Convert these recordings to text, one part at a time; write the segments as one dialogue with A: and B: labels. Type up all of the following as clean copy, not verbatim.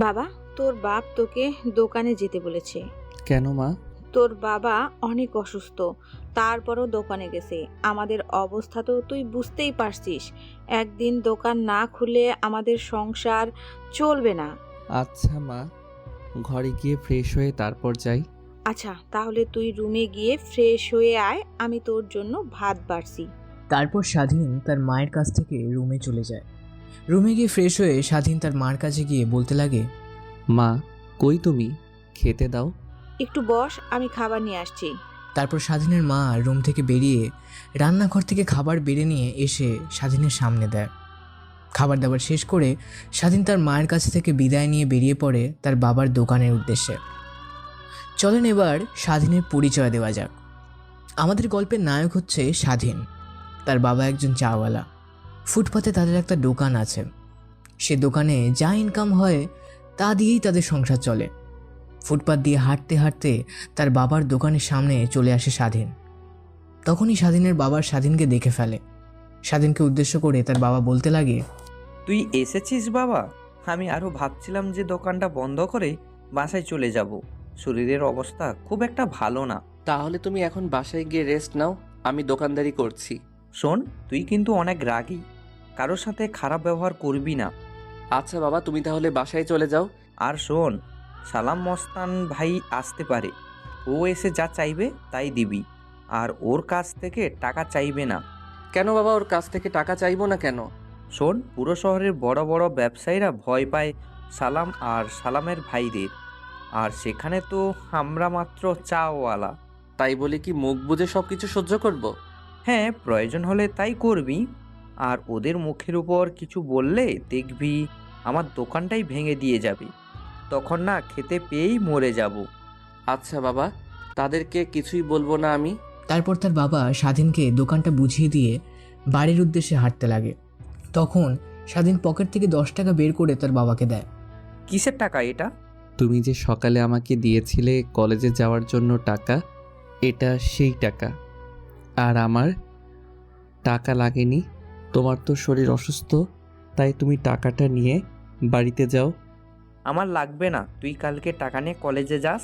A: বাবা, তোর বাপ তোকে দোকানে যেতে বলেছে।
B: কেন মা?
A: তোর বাবা অনেক অসুস্থ, তারপরও দোকানে গেছে। আমাদের অবস্থা তো তুই বুঝতেই পারছিস। একদিন দোকান না খুলে আমাদের সংসার চলবে না।
B: আচ্ছা মা, ঘরে গিয়ে ফ্রেশ হয়ে তারপর যাই।
A: আচ্ছা, তাহলে তুই রুমে গিয়ে ফ্রেশ হয়ে আয়, আমি তোর জন্য ভাত বাড়ছি।
C: তারপর স্বাধীন তার মায়ের কাছ থেকে রুমে চলে যায়। রুমে গিয়ে ফ্রেশ হয়ে স্বাধীন তার মার কাছে গিয়ে বলতে লাগে,
B: মা, কই তুমি? খেতে দাও।
A: একটু বস, আমি খাবার নিয়ে আসছি।
C: তারপর স্বাধীনের মা রুম থেকে বেরিয়ে রান্নাঘর থেকে খাবার বেড়ে নিয়ে এসে স্বাধীনের সামনে দেয়। খাবার দাবার শেষ করে স্বাধীন তার মায়ের কাছ থেকে বিদায় নিয়ে বেরিয়ে পড়ে তার বাবার দোকানের উদ্দেশ্যে। চলেন এবার স্বাধীনের পরিচয় দেওয়া যাক। আমাদের গল্পের নায়ক হচ্ছে স্বাধীন। তার বাবা একজন চাওয়ালা। ফুটপাতে তাদের একটা দোকান আছে। সে দোকানে যা ইনকাম হয় তা দিয়েই তাদের সংসার চলে। ফুটপাত দিয়ে হাঁটতে হাঁটতে তার বাবার দোকানের সামনে চলে আসে স্বাধীন। তখনই স্বাধীনের বাবার স্বাধীনকে দেখে ফেলে। স্বাধীনকে উদ্দেশ্য করে তার বাবা বলতে লাগে,
D: তুই এসেছিস বাবা? আমি আরও ভাবছিলাম যে দোকানটা বন্ধ করে বাসায় চলে যাব। শরীরের অবস্থা খুব একটা ভালো না।
B: তাহলে তুমি এখন বাসায় গিয়ে রেস্ট নাও, আমি দোকানদারি করছি।
D: শোন, তুই কিন্তু অনেক রাগী, কারোর সাথে খারাপ ব্যবহার করবি না।
B: আচ্ছা বাবা, তুমি তাহলে বাসায় চলে যাও।
D: আর শোন, সালাম মস্তান ভাই আসতে পারে, ও এসে যা চাইবে তাই দিবি, আর ওর কাছ থেকে টাকা চাইবে না।
B: কেন বাবা, ওর কাছ থেকে টাকা চাইবো না কেন?
D: শোন, পুরো শহরের বড় বড় ব্যবসায়ীরা ভয় পায় সালাম আর সালামের ভাইদের, আর সেখানে তো আমরা মাত্র চাওয়ালা।
B: তাই বলে কি মুখ বুজে সব কিছু সহ্য করব?
D: হ্যাঁ, প্রয়োজন হলে তাই করবি। আর ওদের মুখের উপর কিছু বললে দেখবি আমার দোকানটাই ভেঙে দিয়ে যাবে। তখন না খেতে পেয়েই মরে যাব।
B: আচ্ছা বাবা, তাদেরকে কিছুই বলবো না আমি।
C: তারপর তার বাবা স্বাধীনকে দোকানটা বুঝিয়ে দিয়ে বাড়ির উদ্দেশ্যে হাঁটতে লাগে। তখন স্বাধীন পকেট থেকে 10 টাকা বের করে তার বাবাকে দেয়।
D: কিসের টাকা এটা?
B: তুমি যে সকালে আমাকে দিয়েছিলে কলেজে যাওয়ার জন্য টাকা, এটা সেই টাকা। আর আমার টাকা লাগেনি। তোমার তো শরীর অসুস্থ, তাই তুমি টাকাটা নিয়ে বাড়িতে যাও।
D: আমার লাগবে না, তুই কালকে টাকা নিয়ে কলেজে যাস।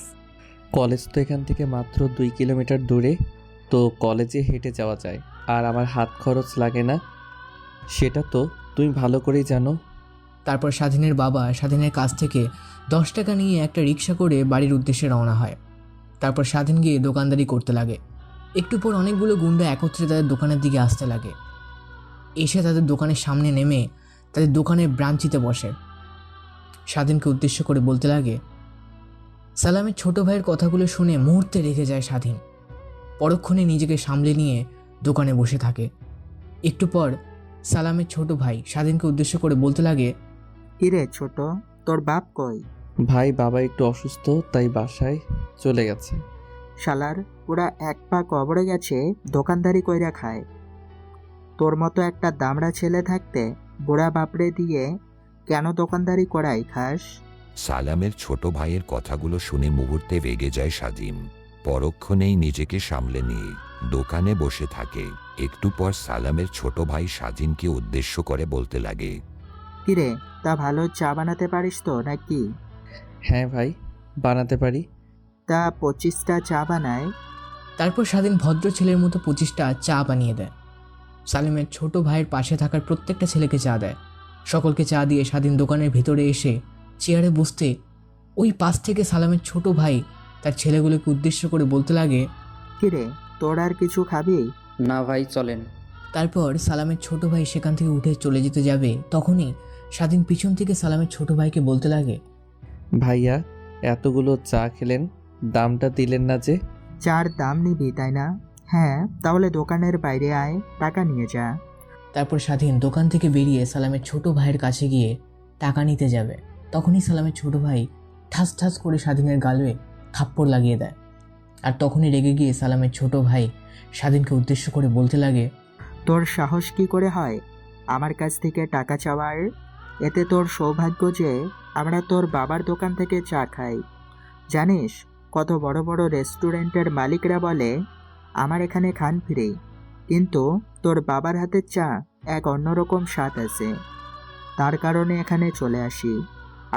B: কলেজ তো এখান থেকে মাত্র 2 কিলোমিটার দূরে, তো কলেজে হেঁটে যাওয়া যায়। আর আমার হাত খরচ লাগে না, সেটা তো তুমি ভালো করেই জানো।
C: তারপর স্বাধীনের বাবা স্বাধীনের কাছ থেকে 10 টাকা নিয়ে একটা রিক্সা করে বাড়ির উদ্দেশ্যে রওনা হয়। তারপর স্বাধীন গিয়ে দোকানদারি করতে লাগে। একটু পর অনেকগুলো গুন্ডা একত্রে তাদের দোকানের দিকে আসতে লাগে। এসে তাদের দোকানের সামনে নেমে তাদের দোকানের ব্রাঞ্চিতে বসে। স্বাধীনকে উদ্দেশ্য করে বলতে লাগে। সালামের ছোট ভাইয়ের কথাগুলো শুনে মুহূর্তে রেগে যায় স্বাধীন। পরক্ষণে নিজেকে সামলে নিয়ে দোকানে বসে থাকে। একটু পর সালামের ছোট ভাই স্বাধীনকে উদ্দেশ্য করে বলতে লাগে,
E: কিরে ছোট, তোর বাপ কই?
B: ভাই, বাবা একটু অসুস্থ, তাই বাসায় চলে গেছে।
E: শালার ওরা এক পা কবরে গেছে দোকানদারি কইরা খায়। তোর মতো একটা দামড়া ছেলে থাকতে বুড়া বাপরে দিয়ে কেন দোকানদারি করাই খাস?
F: সালামের ছোট ভাইয়ের কথাগুলো শুনে মুহূর্তে রেগে যায় স্বাধীন। পরক্ষণেই নিজেকে সামলে নিয়ে দোকানে বসে থাকে। একটু পর সালামের ছোট ভাই স্বাধীনকে উদ্দেশ্য করে বলতে লাগে,
E: কিরে, তা ভালো চা বানাতে পারিস তো নাকি?
B: হ্যাঁ ভাই, বানাতে পারি।
E: তা 25টা চা বানায়।
C: তারপর স্বাধীন ভদ্র ছেলের মতো 25টা চা বানিয়ে দেয়। সালিমের ছোট ভাইয়ের পাশে থাকার প্রত্যেকটা ছেলেকে চা দেয়। সকলকে চা দিয়ে স্বাধীন দোকানের ভিতরে এসে চেয়ারে বসতে ওই পাশ থেকে সালামের ছোট ভাই তার ছেলেগুলোকে উদ্দেশ্য করে বলতে লাগে,
E: কিরে, তোর আর কিছু খাবি?
G: না ভাই, চলেন।
C: তারপর সালামের ছোট ভাই সেখান থেকে উঠে চলে যেতে যাবে। তখনই স্বাধীন পিছন থেকে সালামের ছোট ভাইকে বলতে লাগে,
B: ভাইয়া, এতগুলো চা খেলেন, দামটা দিলেন না যে?
E: চার দাম নিবি তাই না? হ্যাঁ, তাহলে দোকানের বাইরে আয়, টাকা নিয়ে যা।
C: তারপর স্বাধীন দোকান থেকে বেরিয়ে সালামের ছোট ভাইয়ের কাছে গিয়ে টাকা নিতে যাবে। তখনই সালামের ছোট ভাই ঠাস ঠাস করে স্বাধীনের গালে থাপ্পড় লাগিয়ে দেয়। আর তখনই রেগে গিয়ে সালামের ছোট ভাই স্বাধীনকে উদ্দেশ্য করে বলতে লাগে,
E: তোর সাহস কি করে হয় আমার কাছ থেকে টাকা চাওয়ার? এতে তোর সৌভাগ্য যে আমরা তোর বাবার দোকান থেকে চা খাই। জানিস কত বড় বড় রেস্টুরেন্টের মালিকরা বলে আমার এখানে খান ফ্রি, কিন্তু তোর বাবার হাতের চা এক অন্যরকম স্বাদ আছে, তার কারণে এখানে চলে আসি।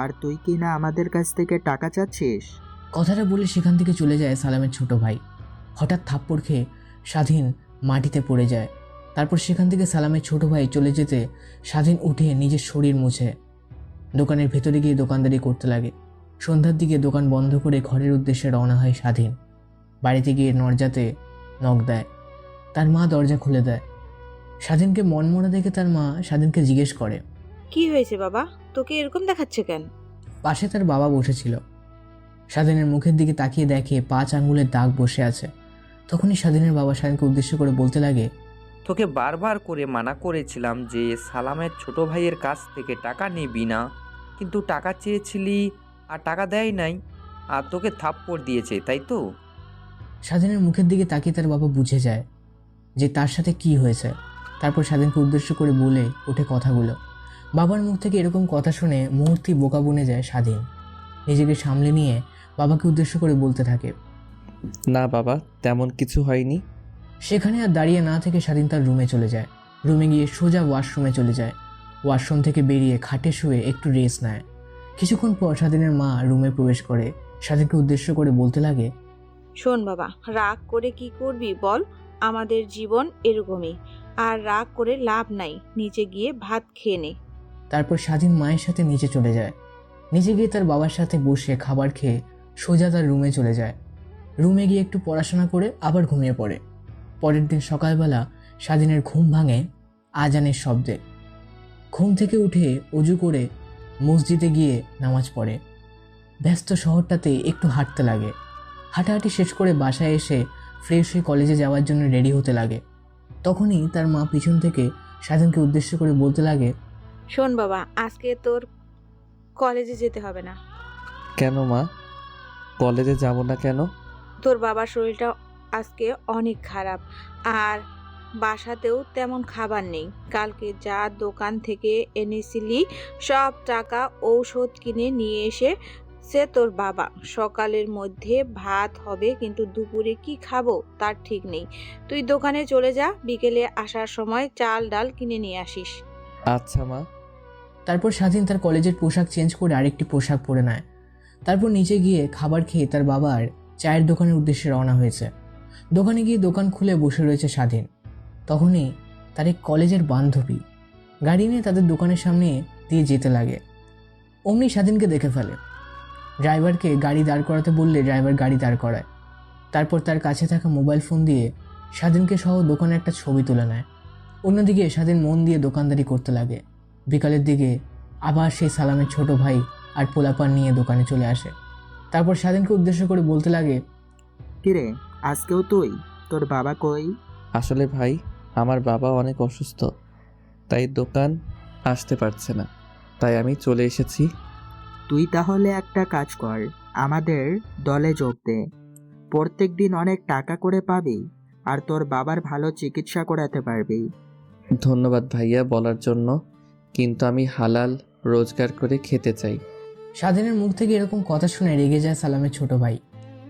E: আর তুই কি না আমাদের কাছ থেকে টাকা চাচ্ছিস?
C: কথাটা বলে সেখান থেকে চলে যায় সালামের ছোট ভাই। হঠাৎ থাপ্পড় খেয়ে স্বাধীন মাটিতে পড়ে যায়। তারপর সেখান থেকে সালামের ছোট ভাই চলে যেতে স্বাধীন উঠে নিজের শরীর মুছে দোকানের ভেতরে গিয়ে দোকানদারি করতে লাগে। সন্ধ্যার দিকে দোকান বন্ধ করে ঘরের উদ্দেশ্যে রওনা হয় স্বাধীন। বাড়িতে গিয়ে দরজাতে নক দেয়। তার মা দরজা খুলে দেয়। স্বাধীনকে মনমরা দেখে তার মা স্বাধীনকে জিজ্ঞেস করে।
A: কি হয়েছে বাবা, তোকে এরকম দেখাচ্ছে কেন?
C: পাশে তার বাবা বসেছিল। স্বাধীনের মুখের দিকে তাকিয়ে দেখে 5 আঙ্গুলের দাগ বসে আছে। তখনই স্বাধীনের বাবা স্বাধীনকে উদ্দেশ্য করে বলতে লাগে,
D: তোকে বারবার করে মানা করেছিলাম যে সালামের ছোট ভাইয়ের কাছ থেকে টাকা নিবি না, কিন্তু টাকা চেয়েছিলি আর টাকা দেয় নাই, আর তোকে থাপ্পড় দিয়েছে, তাই তো?
C: স্বাধীনের মুখের দিকে তাকিয়ে তার বাবা বুঝে যায় যে তার সাথে কি হয়েছে। তারপর স্বাধীনকে উদ্দেশ্য করে বলে ওঠে কথাগুলো। বাবার মুখ থেকে এরকম কথা শুনে মুহূর্তেই বোকা বনে যায় স্বাধীন। নিজেকে সামলে নিয়ে বাবাকে উদ্দেশ্য করে বলতে থাকে,
B: না বাবা, তেমন কিছু হয়নি।
C: সেখানে আর দাঁড়িয়ে না থেকে স্বাধীন তার রুমে চলে যায়। রুমে গিয়ে সোজা ওয়াশরুমে চলে যায়। ওয়াশরুম থেকে বেরিয়ে খাটে শুয়ে একটু রেস্ট নেয়। কিছুক্ষণ পর স্বাধীনের মা রুমে প্রবেশ করে স্বাধীনকে উদ্দেশ্য করে বলতে লাগে,
A: শোন বাবা, রাগ করে কি করবি বল? আমাদের জীবন এরকমই, আর রাগ করে লাভ নাই, নিচে গিয়ে ভাত খেয়ে নে।
C: তারপর স্বাধীন মায়ের সাথে নিচে চলে যায়। নিচে গিয়ে তার বাবার সাথে বসে খাবার খেয়ে সোজা তার রুমে চলে যায়। রুমে গিয়ে একটু পড়াশোনা করে আবার ঘুমিয়ে পড়ে। পরের দিন সকালবেলা স্বাধীনের ঘুম ভাঙে আজানের শব্দে। ঘুম থেকে উঠে অজু করে মসজিদে গিয়ে নামাজ পড়ে। ব্যস্ত শহরটাতে একটু হাঁটতে লাগে। হাঁটাহাঁটি শেষ করে বাসায় এসে ফ্রেশ হয়ে কলেজে যাওয়ার জন্য রেডি হতে লাগে। তখনই তার মা পিছন থেকে স্বাধীনকে উদ্দেশ্য করে বলতে লাগে,
A: শোন বাবা, আজকে তোর কলেজে যেতে হবে না।
B: কেন মা, কলেজে যাব না কেন?
A: তোর বাবার শরীরটা আজকে অনেক খারাপ, আর বাসাতেও তেমন খাবার নেই। কালকে যা দোকান থেকে এনেছিলি সব টাকা ঔষধ কিনে নিয়ে এসে সে তোর বাবা। সকালের মধ্যে ভাত হবে, কিন্তু দুপুরে কি খাবো তার ঠিক নেই। তুই দোকানে চলে যা, বিকেলে আসার সময় চাল ডাল কিনে নিয়ে আসিস।
B: আচ্ছা মা।
C: তারপর স্বাধীন তার কলেজের পোশাক চেঞ্জ করে আরেকটি পোশাক পরে নেয়। তারপর নিচে গিয়ে খাবার খেয়ে তার বাবার চায়ের দোকানের উদ্দেশ্যে রওনা হয়েছে। দোকানে গিয়ে দোকান খুলে বসে রয়েছে স্বাধীন। তখনই তার এক কলেজের বান্ধবী গাড়ি নিয়ে তাদের দোকানের সামনে দিয়ে যেতে লাগে। অমনি স্বাধীনকে দেখে ফেলে। ড্রাইভারকে গাড়ি দাঁড় করাতে বললে ড্রাইভার গাড়ি দাঁড় করায়। তারপর তার কাছে থাকা মোবাইল ফোন দিয়ে স্বাধীনকে সহ দোকানে একটা ছবি তুলে নেয়। অন্যদিকে স্বাধীন মন দিয়ে দোকানদারি করতে লাগে। বিকালের দিকে আবার সেই সালামের ছোট ভাই আর পোলাপান নিয়ে দোকানে চলে আসে। তারপর স্বাধীনকে উদ্দেশ্য করে বলতে লাগে,
E: কিরে, আজকেও তুই? তোর বাবা কই?
B: আসলে ভাই, আমার বাবা অনেক অসুস্থ, তাই দোকান আসতে পারছে না, তাই আমি চলে এসেছি।
E: তুই তাহলে একটা কাজ কর, আমাদের দলে যোগ দে। প্রত্যেক দিন অনেক টাকা করে পাবি, আর তোর বাবার ভালো চিকিৎসা করাতে পারবি।
B: ধন্যবাদ ভাইয়া বলার জন্য, কিন্তু আমি হালাল রোজগার করে খেতে চাই।
C: স্বাধীনের মুখ থেকে এরকম কথা শুনে রেগে যায় সালামের ছোট ভাই।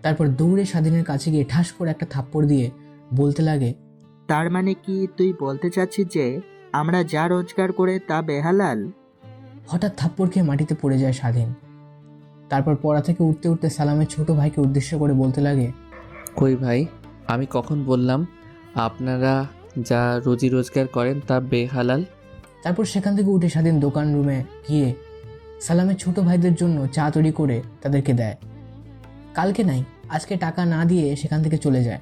C: তারপর দৌড়ে স্বাধীনের কাছে গিয়ে ঠাস করে একটা থাপ্পড় দিয়ে বলতে লাগে,
E: তার মানে কি তুই বলতে চাচ্ছিস যে আমরা যা রোজগার করে তা বেহালাল?
C: হঠাৎ থাপ্পড় খেয়ে মাটিতে পড়ে যায় স্বাধীন। তারপর পড়া থেকে উঠতে উঠতে সালামের ছোট ভাইকে উদ্দেশ্য করে বলতে লাগে,
B: কই ভাই, আমি কখন বললাম আপনারা যা রুজি রোজগার করেন তা বেহালাল?
C: তারপর সেখান থেকে উঠে স্বাধীন দোকান রুমে গিয়ে সালামের ছোট ভাইদের জন্য চা তৈরি করে তাদেরকে দেয়। কালকে নাই, আজকে টাকা না দিয়ে সেখান থেকে চলে যায়।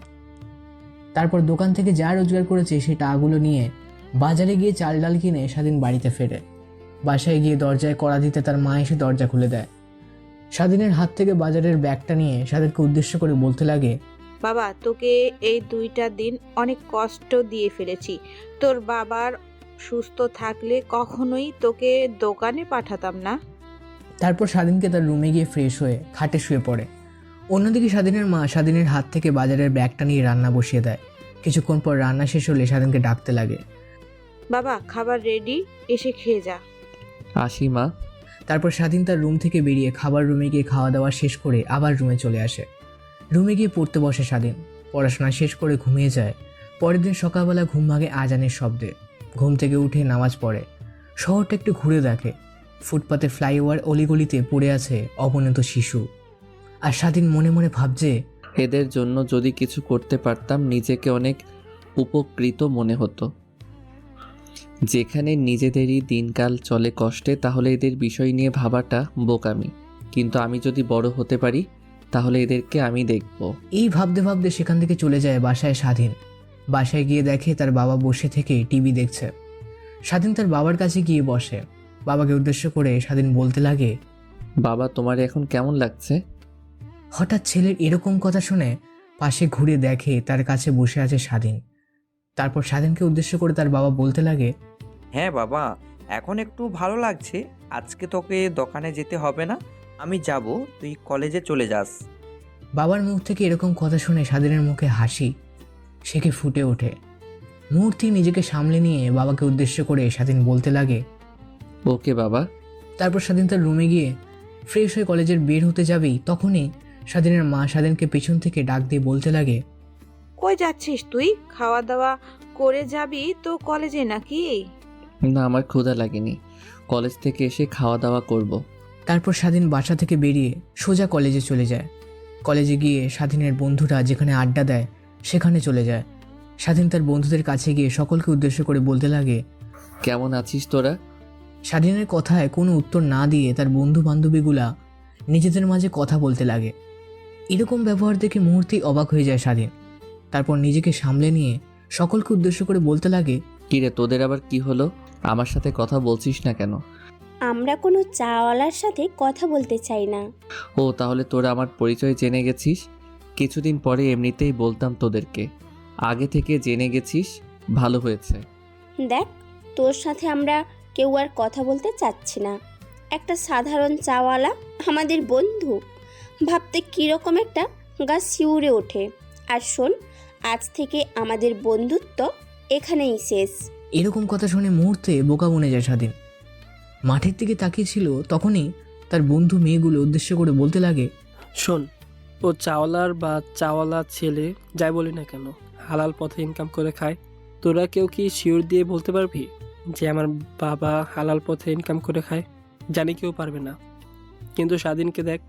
C: তারপর দোকান থেকে যা রোজগার করেছে সেই টাকাগুলো নিয়ে বাজারে গিয়ে চাল ডাল কিনে স্বাধীন বাড়িতে ফেরে। বাসায় গিয়ে দরজায় কড়া দিতে তার মা এসে দরজা খুলে দেয়। স্বাধীনের হাত থেকে বাজারের ব্যাগটা নিয়ে স্বাধীনকে উদ্দেশ্য করে বলতে লাগে,
A: বাবা, তোকে এই 2টা দিন অনেক কষ্ট দিয়ে ফেলেছি। তোর বাবার সুস্থ থাকলে কখনোই তোকে দোকানে পাঠাতাম না।
C: তারপর স্বাধীনকে তার রুমে গিয়ে ফ্রেশ হয়ে খাটে শুয়ে পড়ে। অন্যদিকে স্বাধীনের মা স্বাধীনের হাত থেকে বাজারের ব্যাগটা নিয়ে রান্না বসিয়ে দেয়। কিছুক্ষণ পর রান্না শেষ হলে স্বাধীনকে ডাকতে লাগে,
A: বাবা, খাবার রেডি, এসে খেয়ে যা।
B: আসি মা।
C: তারপর স্বাধীন তার রুম থেকে বেরিয়ে খাবার রুমে গিয়ে খাওয়া দাওয়া শেষ করে আবার রুমে চলে আসে। রুমে গিয়ে পড়তে বসে স্বাধীন। পড়াশোনা শেষ করে ঘুমিয়ে যায়। পরের দিন সকালবেলা ঘুম ভাঙে আজানের শব্দে। ঘুম থেকে উঠে নামাজ পড়ে। শহরটা একটু ঘুরে দেখে। ফুটপাতে ফ্লাইওভার অলিগলিতে পড়ে আছে অবনত শিশু। আর স্বাধীন মনে মনে ভাবছে,
B: এদের জন্য যদি কিছু করতে পারতাম নিজেকে অনেক উপকৃত মনে হতো। যেখানে নিজেদেরই দিনকাল চলে কষ্টে, তাহলে এদের বিষয় নিয়ে ভাবাটা বোকামি। কিন্তু আমি যদি বড় হতে পারি তাহলে এদেরকে আমি দেখব।
C: এই ভাবতে ভাবতে সেখান থেকে চলে যায় বাসায় স্বাধীন। বাসায় গিয়ে দেখে তার বাবা বসে থেকে টিভি দেখছে। স্বাধীন তার বাবার কাছে গিয়ে বসে। বাবাকে উদ্দেশ্য করে স্বাধীন বলতে লাগে,
B: বাবা, তোমার এখন কেমন লাগছে?
C: হঠাৎ ছেলের এরকম কথা শুনে পাশে ঘুরে দেখে তার কাছে বসে আছে স্বাধীন। তারপর স্বাধীনকে উদ্দেশ্য করে তার বাবা বলতে লাগে,
D: হ্যাঁ বাবা, এখন একটু ভালো লাগছে। আজকে তোকে দোকানে যেতে হবে না, আমি যাব, তুই কলেজে চলে যাস।
C: বাবার মুখ থেকে এরকম কথা শুনে স্বাধীনের মুখে হাসি সেকে ফুটে ওঠে। মুহূর্তে নিজেকে সামলে নিয়ে বাবাকে উদ্দেশ্য করে স্বাধীন বলতে লাগে।
B: ওকে বাবা।
C: তারপর স্বাধীন তার রুমে গিয়ে ফ্রেশ হয়ে কলেজের বের হতে যাবেই তখনই স্বাধীনের মা স্বাধীনকে পেছন থেকে ডাক দিয়ে বলতে লাগে,
A: কই যাচ্ছিস তুই? খাওয়া দাওয়া করে যাবি তো কলেজে নাকি?
B: না, আমার ক্ষুধা লাগেনি, কলেজ থেকে এসে খাওয়া দাওয়া করব।
C: তারপর স্বাধীন বাসা থেকে বেরিয়ে সোজা কলেজে চলে যায়। কলেজে গিয়ে স্বাধীনের বন্ধুরা যেখানে আড্ডা দেয় সেখানে চলে যায়। স্বাধীন তার বন্ধুদের কাছে গিয়ে সকলকে উদ্দেশ্য করে বলতে লাগে।
B: কেমন আছিস তোরা?
C: স্বাধীনের কথায় কোনো উত্তর না দিয়ে তার বন্ধু বান্ধবীগুলা নিজেদের মাঝে কথা বলতে লাগে। এরকম ব্যবহার দেখে মুহূর্তেই অবাক হয়ে যায় স্বাধীন। তারপর নিজেকে সামলে নিয়ে সকলকে উদ্দেশ্য করে বলতে লাগে,
B: কিরে, তোদের আবার কি হলো? আমার সাথে কথা বলছিস না কেন?
G: আমরা কোনো চাওয়ালার সাথে কথা বলতে চাই না।
B: ও, তাহলে তোরা আমার পরিচয় জেনে গেছিস? কিছুদিন পরে এমনিতেই বলতাম তোদেরকে, আগে থেকে জেনে গেছিস, ভালো হয়েছে।
G: দেখ, তোর সাথে আমরা কেউ আর কথা বলতে চাচ্ছি না। একটা সাধারণ চাওয়ালা আমাদের বন্ধু ভাবতে কীরকম একটা গা শিউরে ওঠে। আর শোন, আজ থেকে আমাদের বন্ধুত্ব এখানেই শেষ।
C: এরকম কথা শুনে মুহূর্তে বোকা বনে যায় স্বাধীন। মাঠের দিকে তাকিয়েছিল, তখনই তার বন্ধু মেয়েগুলো উদ্দেশ্য করে বলতে লাগে,
H: শোন, ও চাওয়ালার বা চাওয়ালা ছেলে যাই বলি না কেন, হালাল পথে ইনকাম করে খায়। তোরা কেউ কি শিওর দিয়ে বলতে পারবি যে আমার বাবা হালাল পথে ইনকাম করে খায়? জানি কেউ পারবে না, কিন্তু স্বাধীনকে দেখ,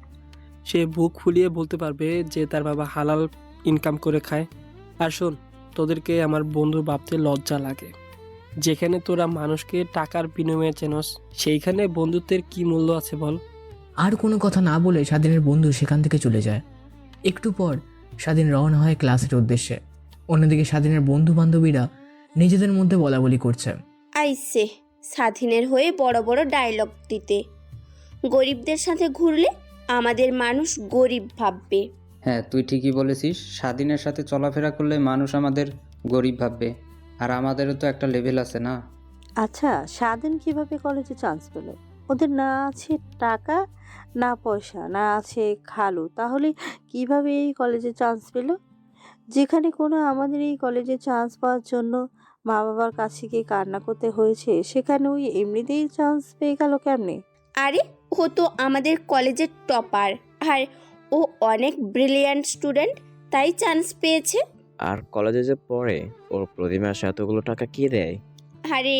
H: সে বুক ফুলিয়ে বলতে পারবে যে তার বাবা হালাল ইনকাম করে খায়। আর শোন, তোদেরকে আমার বন্ধু ভাবতে লজ্জা লাগে। যেখানে তোরা মানুষকে টাকার বিনিময়ে চেনস, সেইখানে বন্ধুত্বের কি মূল্য আছে বল?
C: আর কোনো কথা না বলে স্বাধীনের বন্ধু সেখান থেকে চলে যায়। একটু পর স্বাধীন রওনা হয় ক্লাসের উদ্দেশ্যে। অন্যদিকে স্বাধীনের বন্ধু বান্ধবীরা নিজেদের মধ্যে বলাবলি করছে,
G: আইসে স্বাধীনের হয়ে বড় বড় ডায়লগ দিতে। গরিবদের সাথে ঘুরলে আমাদের মানুষ গরিব ভাববে।
I: হ্যাঁ, তুই ঠিকই বলেছিস। স্বাধীনের সাথে চলাফেরা করলে মানুষ আমাদের গরিব ভাববে, আর আমাদেরও তো একটা লেভেল আছে না।
J: আচ্ছা, স্বাধীন কিভাবে কলেজে চান্স পেল? ওদের না আছে টাকা, না পয়সা, না আছে খালু, তাহলে কিভাবে এই কলেজে চান্স পেল? যেখানে কোনো আমাদের এই কলেজে চান্স পাওয়ার জন্য মা বাবার কাছে গিয়ে কান্না করতে হয়েছে, সেখানে ওই এমনিতেই চান্স পেয়ে গেল কেমনে?
G: আরে, ও তো আমাদের কলেজের টপার, আর ও অনেক ব্রিলিয়ান্ট স্টুডেন্ট, তাই চান্স পেয়েছে।
K: আর কলেজে যে পড়ে, ওর প্রতি মাসে এতগুলো টাকা কে দেয়?
G: আরে,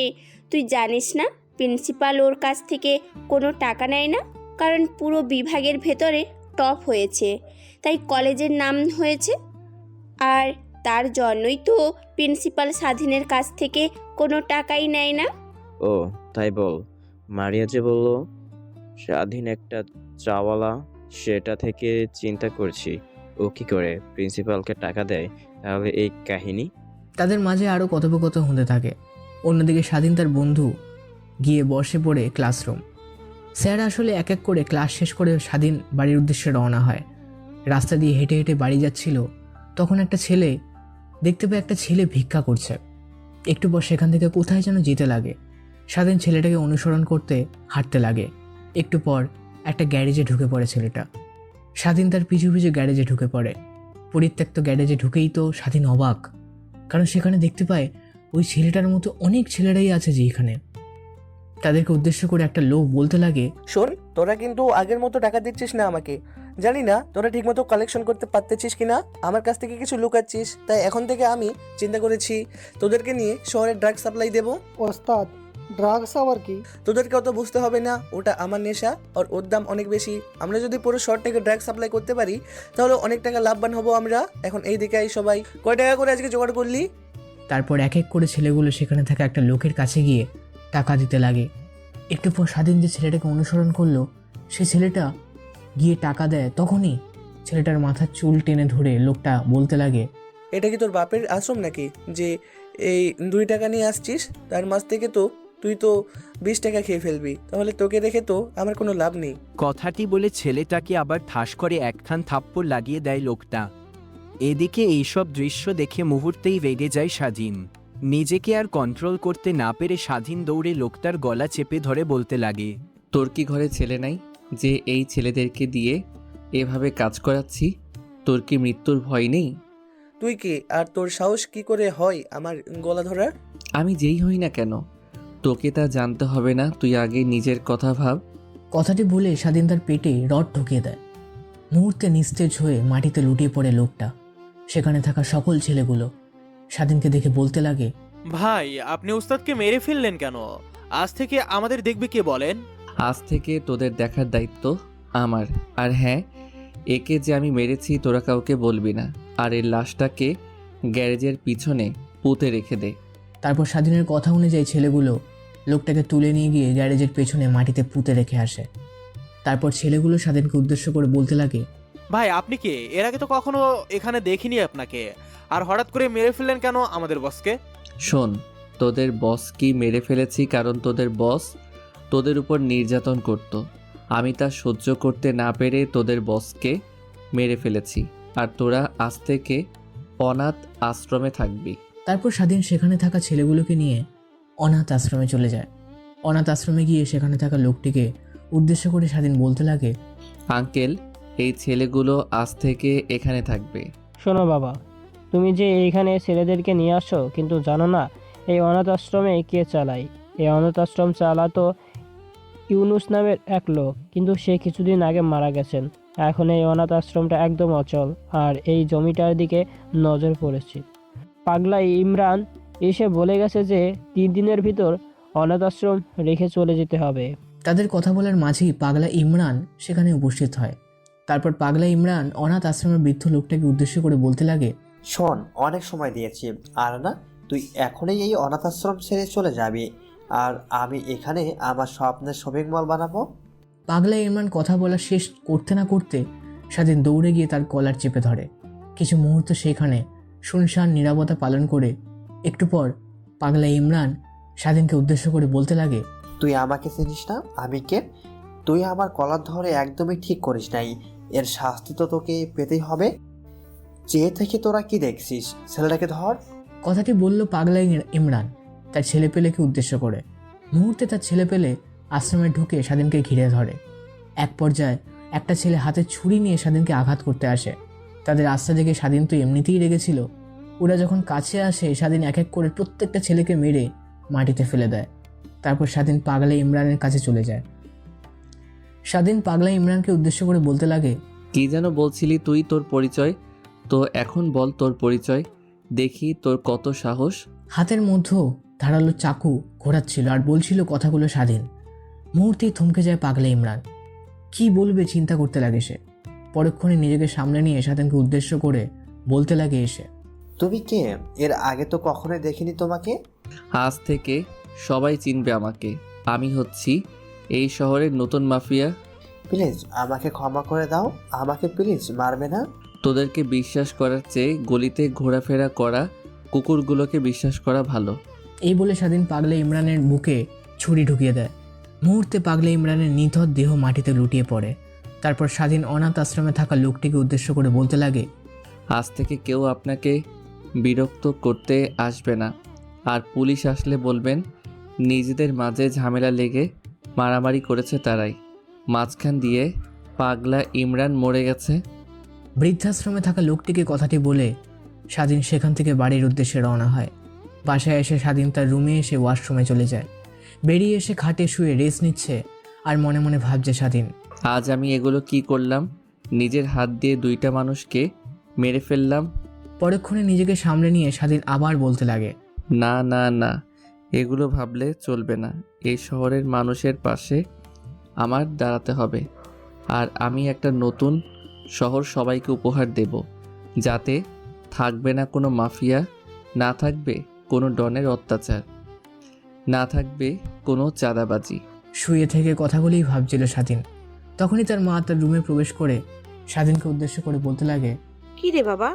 G: তুই জানিস না প্রিন্সিপাল ওর কাছ থেকে কোনো টাকা নেয় না, কারণ পুরো বিভাগের ভেতরে টপ হয়েছে, তাই কলেজের নাম হয়েছে। আর তার জন্যই তো প্রিন্সিপাল স্বাধীনের কাছ থেকে কোনো টাকাই নেয় না।
K: ও তাই বল। মারিয়া যে বলল স্বাধীন একটা চাওয়ালা, সেটা থেকে চিন্তা করছি ও কি করে প্রিন্সিপালকে টাকা দেয়। তাহলে এই কাহিনী।
C: তাদের মাঝে আরও কথোপকথন হতে থাকে। অন্যদিকে স্বাধীন তার বন্ধু গিয়ে বসে পড়ে ক্লাসরুম। স্যার আসলে এক এক করে ক্লাস শেষ করে স্বাধীন বাড়ির উদ্দেশ্যে রওনা হয়। রাস্তা দিয়ে হেঁটে হেঁটে বাড়ি যাচ্ছিল, তখন একটা ছেলে দেখতে পায় একটা ছেলে ভিক্ষা করছে। একটু পর সেখান থেকে কোথায় যেন যেতে লাগে। স্বাধীন ছেলেটাকে অনুসরণ করতে হাঁটতে লাগে। একটু পর একটা গ্যারেজে ঢুকে পড়ে ছেলেটা। স্বাধীন তার পিছু পিছু গ্যারেজে ঢুকে পড়ে। পরিত্যক্ত গ্যারেজে ঢুকেই তো স্বাধীন অবাক, কারণ সেখানে দেখতে পায় ওই ছেলেটার মতো অনেক ছেলেরাই আছে যেখানে। তাদেরকে উদ্দেশ্য করে একটা লোক বলতে লাগে,
L: শোন, তোরা কিন্তু আগের মতো টাকা দিচ্ছিস না আমাকে। জানি না তোরা ঠিকমতো কালেকশন করতে পারতেছিস কিনা, আমার কাছ থেকে কিছু লুকাচ্ছিস, তাই এখন থেকে আমি চিন্তা করেছি তোদেরকে নিয়ে শহরে ড্রাগ সাপ্লাই দেবো।
M: ওস্তাদ, ড্রাগস আবার কি?
L: তোদেরকে অত বুঝতে হবে না, ওটা আমার নেশা আর ওর দাম অনেক বেশি। আমরা যদি পুরো শহর থেকে ড্রাগ সাপ্লাই করতে পারি তাহলে অনেক টাকা লাভবান হবো আমরা। এখন এই দিকে আই সবাই, কয় টাকা করে আজকে জোগাড় করলি?
C: তারপর এক এক করে ছেলেগুলো সেখানে থাকা একটা লোকের কাছে গিয়ে টাকা দিতে লাগে। একটু পর স্বাধীন যে ছেলেটাকে অনুসরণ করলো, সে ছেলেটা গিয়ে টাকা দেয়। তখনই ছেলেটার মাথার চুল টেনে ধরে লোকটা বলতে লাগে,
L: এটা কি তোর বাপের আশ্রম নাকি যে এই 2 টাকা নিয়ে আসছিস? তার মাছ থেকে তো তুই তো 20 টাকা খেয়ে ফেলবি, তাহলে তোকে রেখে তো আমার কোনো লাভ নেই।
N: কথাটি বলে ছেলেটাকে আবার ঠাস করে একখান থাপ্পড় লাগিয়ে দেয় লোকটা। এদিকে এইসব দৃশ্য দেখে মুহূর্তেই রেগে যায় স্বাধীন। নিজেকে আর কন্ট্রোল করতে না পেরে স্বাধীন দৌড়ে লোকটার গলা চেপে ধরে বলতে লাগে,
B: তোর কি ঘরে ছেলে নাই যে এই ছেলেদেরকে দিয়ে এভাবে কাজ করাচ্ছি? তোর কি মৃত্যুর ভয় নেই?
L: তুই কে আর তোর সাহস কি করে হয় আমার গলা ধরার?
B: আমি যেই হই না কেন, তোকে তা জানতে হবে না। তুই আগে নিজের কথা ভাব।
C: কথাটি বলে স্বাধীন তার পেটে রড ঢুকিয়ে দেয়। মুহূর্তে নিস্তেজ হয়ে মাটিতে লুটিয়ে পড়ে লোকটা। সেখানে থাকা সকল ছেলেগুলো স্বাধীনকে দেখে বলতে লাগে,
O: ভাই আপনি উস্তাদকে মেরে ফেললেন কেন? আজ থেকে আমাদের দেখবে কে বলেন?
B: আজ থেকে তোদের দেখার দায়িত্ব আমার। আর হ্যাঁ, একে যে আমি মেরেছি তোরা কাউকে বলবি না। আর এর লাশটাকে গ্যারেজের পিছনে পুঁতে রেখে দে।
C: তারপর স্বাধীনের কথা অনুযায়ী ছেলেগুলো লোকটাকে তুলে নিয়ে গিয়ে গ্যারেজের পেছনে মাটিতে পুঁতে রেখে আসে। তারপর ছেলেগুলো স্বাধীনকে উদ্দেশ্য করে বলতে লাগে,
O: ভাই আপনি কে? এর আগে তো কখনো এখানে দেখিনি আপনাকে, আর হঠাৎ করে মেরে ফেললেন কেন আমাদের বসকে?
B: শোন, তোদের বস কি মেরে ফেলেছি কারণ তোদের বস তোদের উপর নির্যাতন করত। আমি তা সহ্য করতে না পেরে তোদের বসকে মেরে ফেলেছি। আর তোরা আজ থেকে অনাথ আশ্রমে থাকবি।
C: তারপর স্বাধীন সেখানে থাকা ছেলেগুলোকে নিয়ে অনাথ আশ্রমে চলে যায়। অনাথ আশ্রমে গিয়ে সেখানে থাকা লোকটিকে উদ্দেশ্য করে স্বাধীন বলতে লাগে,
B: আঙ্কেল, এই ছেলেগুলো আজ থেকে এখানে থাকবে।
H: শোনো বাবা, তুমি যে এইখানে ছেলেদেরকে নিয়ে আসো, কিন্তু জানো না এই অনাথ আশ্রমে কে চালায়? এই অনাথ আশ্রম চালাতো ইউনুস নামের এক লোক, কিন্তু সে কিছুদিন আগে মারা গেছেন। এখন এই অনাথ আশ্রমটা একদম অচল, আর এই জমিটার দিকে নজর পড়েছে। পাগলা ইমরান এসে বলে গেছে যে 3 দিনের ভিতর অনাথ আশ্রম রেখে চলে যেতে হবে।
C: তাদের কথা বলার মাঝেই পাগলা ইমরান সেখানে উপস্থিত হয়। তারপর পাগলা ইমরান অনাথ আশ্রমের বৃদ্ধ লোকটাকে উদ্দেশ্য করে বলতে লাগে,
P: শোন, অনেক সময় দিয়েছি, আর না তুই এখনই এই অনাথ আশ্রম ছেড়ে চলে যাবি, আর আমি এখানে আমার স্বপ্নের শপিং মল বানাবো।
C: পাগলা ইমরান কথা বলা শেষ করতে না করতে স্বাধীন দৌড়ে গিয়ে তার কলার চেপে ধরে। কিছু মুহূর্ত সেখানে শুনশান নীরবতা পালন করে একটু পর পাগলা ইমরান স্বাধীনকে উদ্দেশ্য করে বলতে লাগে,
P: তুই আমাকে চিনিস না? আমি কে? তুই আমার কলার ধরে একদমই ঠিক করিস নাই, এর শাস্তি তো তোকে পেতেই হবে। চেয়ে থেকে তোরা কি দেখছিস? ছেলেটাকে ধর।
C: কথাটি বলল পাগলা ইমরান তার ছেলেপেলেকে উদ্দেশ্য করে। মুহূর্তে তার ছেলেপেলে আশ্রমে ঢুকে স্বাধীনকে ঘিরে ধরে। এক পর্যায়ে একটা ছেলে হাতে ছুরি নিয়ে স্বাধীনকে আঘাত করতে আসে। তাদের আস্থা দেখে স্বাধীন তো এমনিতেই রেগেছিল। ওরা যখন কাছে আসে, স্বাধীন এক এক করে প্রত্যেকটা ছেলেকে মেরে মাটিতে ফেলে দেয়। তারপর স্বাধীন পাগলা ইমরানের কাছে চলে যায়। স্বাধীন পাগলা ইমরানকে উদ্দেশ্য করে বলতে লাগে,
B: কি যেন বলছিলি তুই? তোর পরিচয় তো এখন বল, তোর পরিচয় দেখি, তোর কত সাহস।
C: হাতের মধ্যে ধারালো চাকু ঘোরাচ্ছিল আর বলছিল কথাগুলো স্বাধীন। মুহূর্তেই থমকে যায় পাগলা ইমরান। কি বলবে চিন্তা করতে লাগে সে। পরক্ষণে নিজেকে সামনে নিয়ে স্বাধীনকে উদ্দেশ্য করে বলতে লাগে এসে,
P: তুমি কে? এর আগে তো কখনোই দেখিনি তোমাকে।
B: আজ থেকে সবাই চিনবে আমাকে। আমি হচ্ছি এই শহরের নতুন মাফিয়া।
P: প্লিজ আমাকে ক্ষমা করে দাও, আমাকে প্লিজ মারবে না।
B: তোদেরকে বিশ্বাস করার চেয়ে গলিতে ঘোরাফেরা করা কুকুরগুলোকে বিশ্বাস করা ভালো।
C: এই বলে স্বাধীন পাগলা ইমরানের বুকে ছুরি ঢুকিয়ে দেয়। মুহূর্তে পাগলা ইমরানের নিথর দেহ মাটিতে লুটিয়ে পড়ে। তারপর স্বাধীন অনাথ আশ্রমে থাকা লোকটিকে উদ্দেশ্য করে বলতে লাগে,
B: আজ থেকে কেউ আপনাকে বিরক্ত করতে আসবে না। আর পুলিশ আসলে বলবেন নিজেদের মাঝে ঝামেলা লেগে মারামারি করেছে তারাই। মাঝখান দিয়ে পাগলা ইমরান মরে গেছে।
C: বৃদ্ধাশ্রমে থাকা লোকটিকে কথাটি বলে স্বাধীন সেখান থেকে বাড়ির উদ্দেশ্যে রওনা হয়। বাসায় এসে স্বাধীন তার রুমে এসে ওয়াশরুমে চলে যায়। বেরিয়ে এসে খাটে শুয়ে রেস্ট নিচ্ছে আর মনে মনে ভাবছে স্বাধীন,
B: আজ আমি এগুলো কি করলাম? নিজের হাত দিয়ে 2টা মানুষকে মেরে ফেললাম।
C: পরক্ষণে নিজেকে সামলে নিয়ে স্বাধীন আবার বলতে লাগে,
B: না না না, এগুলো ভাবলে চলবে না। এই শহরের মানুষের পাশে আমার দাঁড়াতে হবে। আর আমি একটা নতুন শহর সবাইকে উপহার দেব, যাতে থাকবে না কোনো মাফিয়া, না থাকবে কোনো ডনের অত্যাচার, না থাকবে কোনো চাঁদাবাজি।
C: শুয়ে থেকে কথাগুলোই ভাবছিল স্বাধীন। তখনই তার মা তার রুমে প্রবেশ করে স্বাধীনকে উদ্দেশ্য করে বলতে লাগে,
A: কি রে বাবা,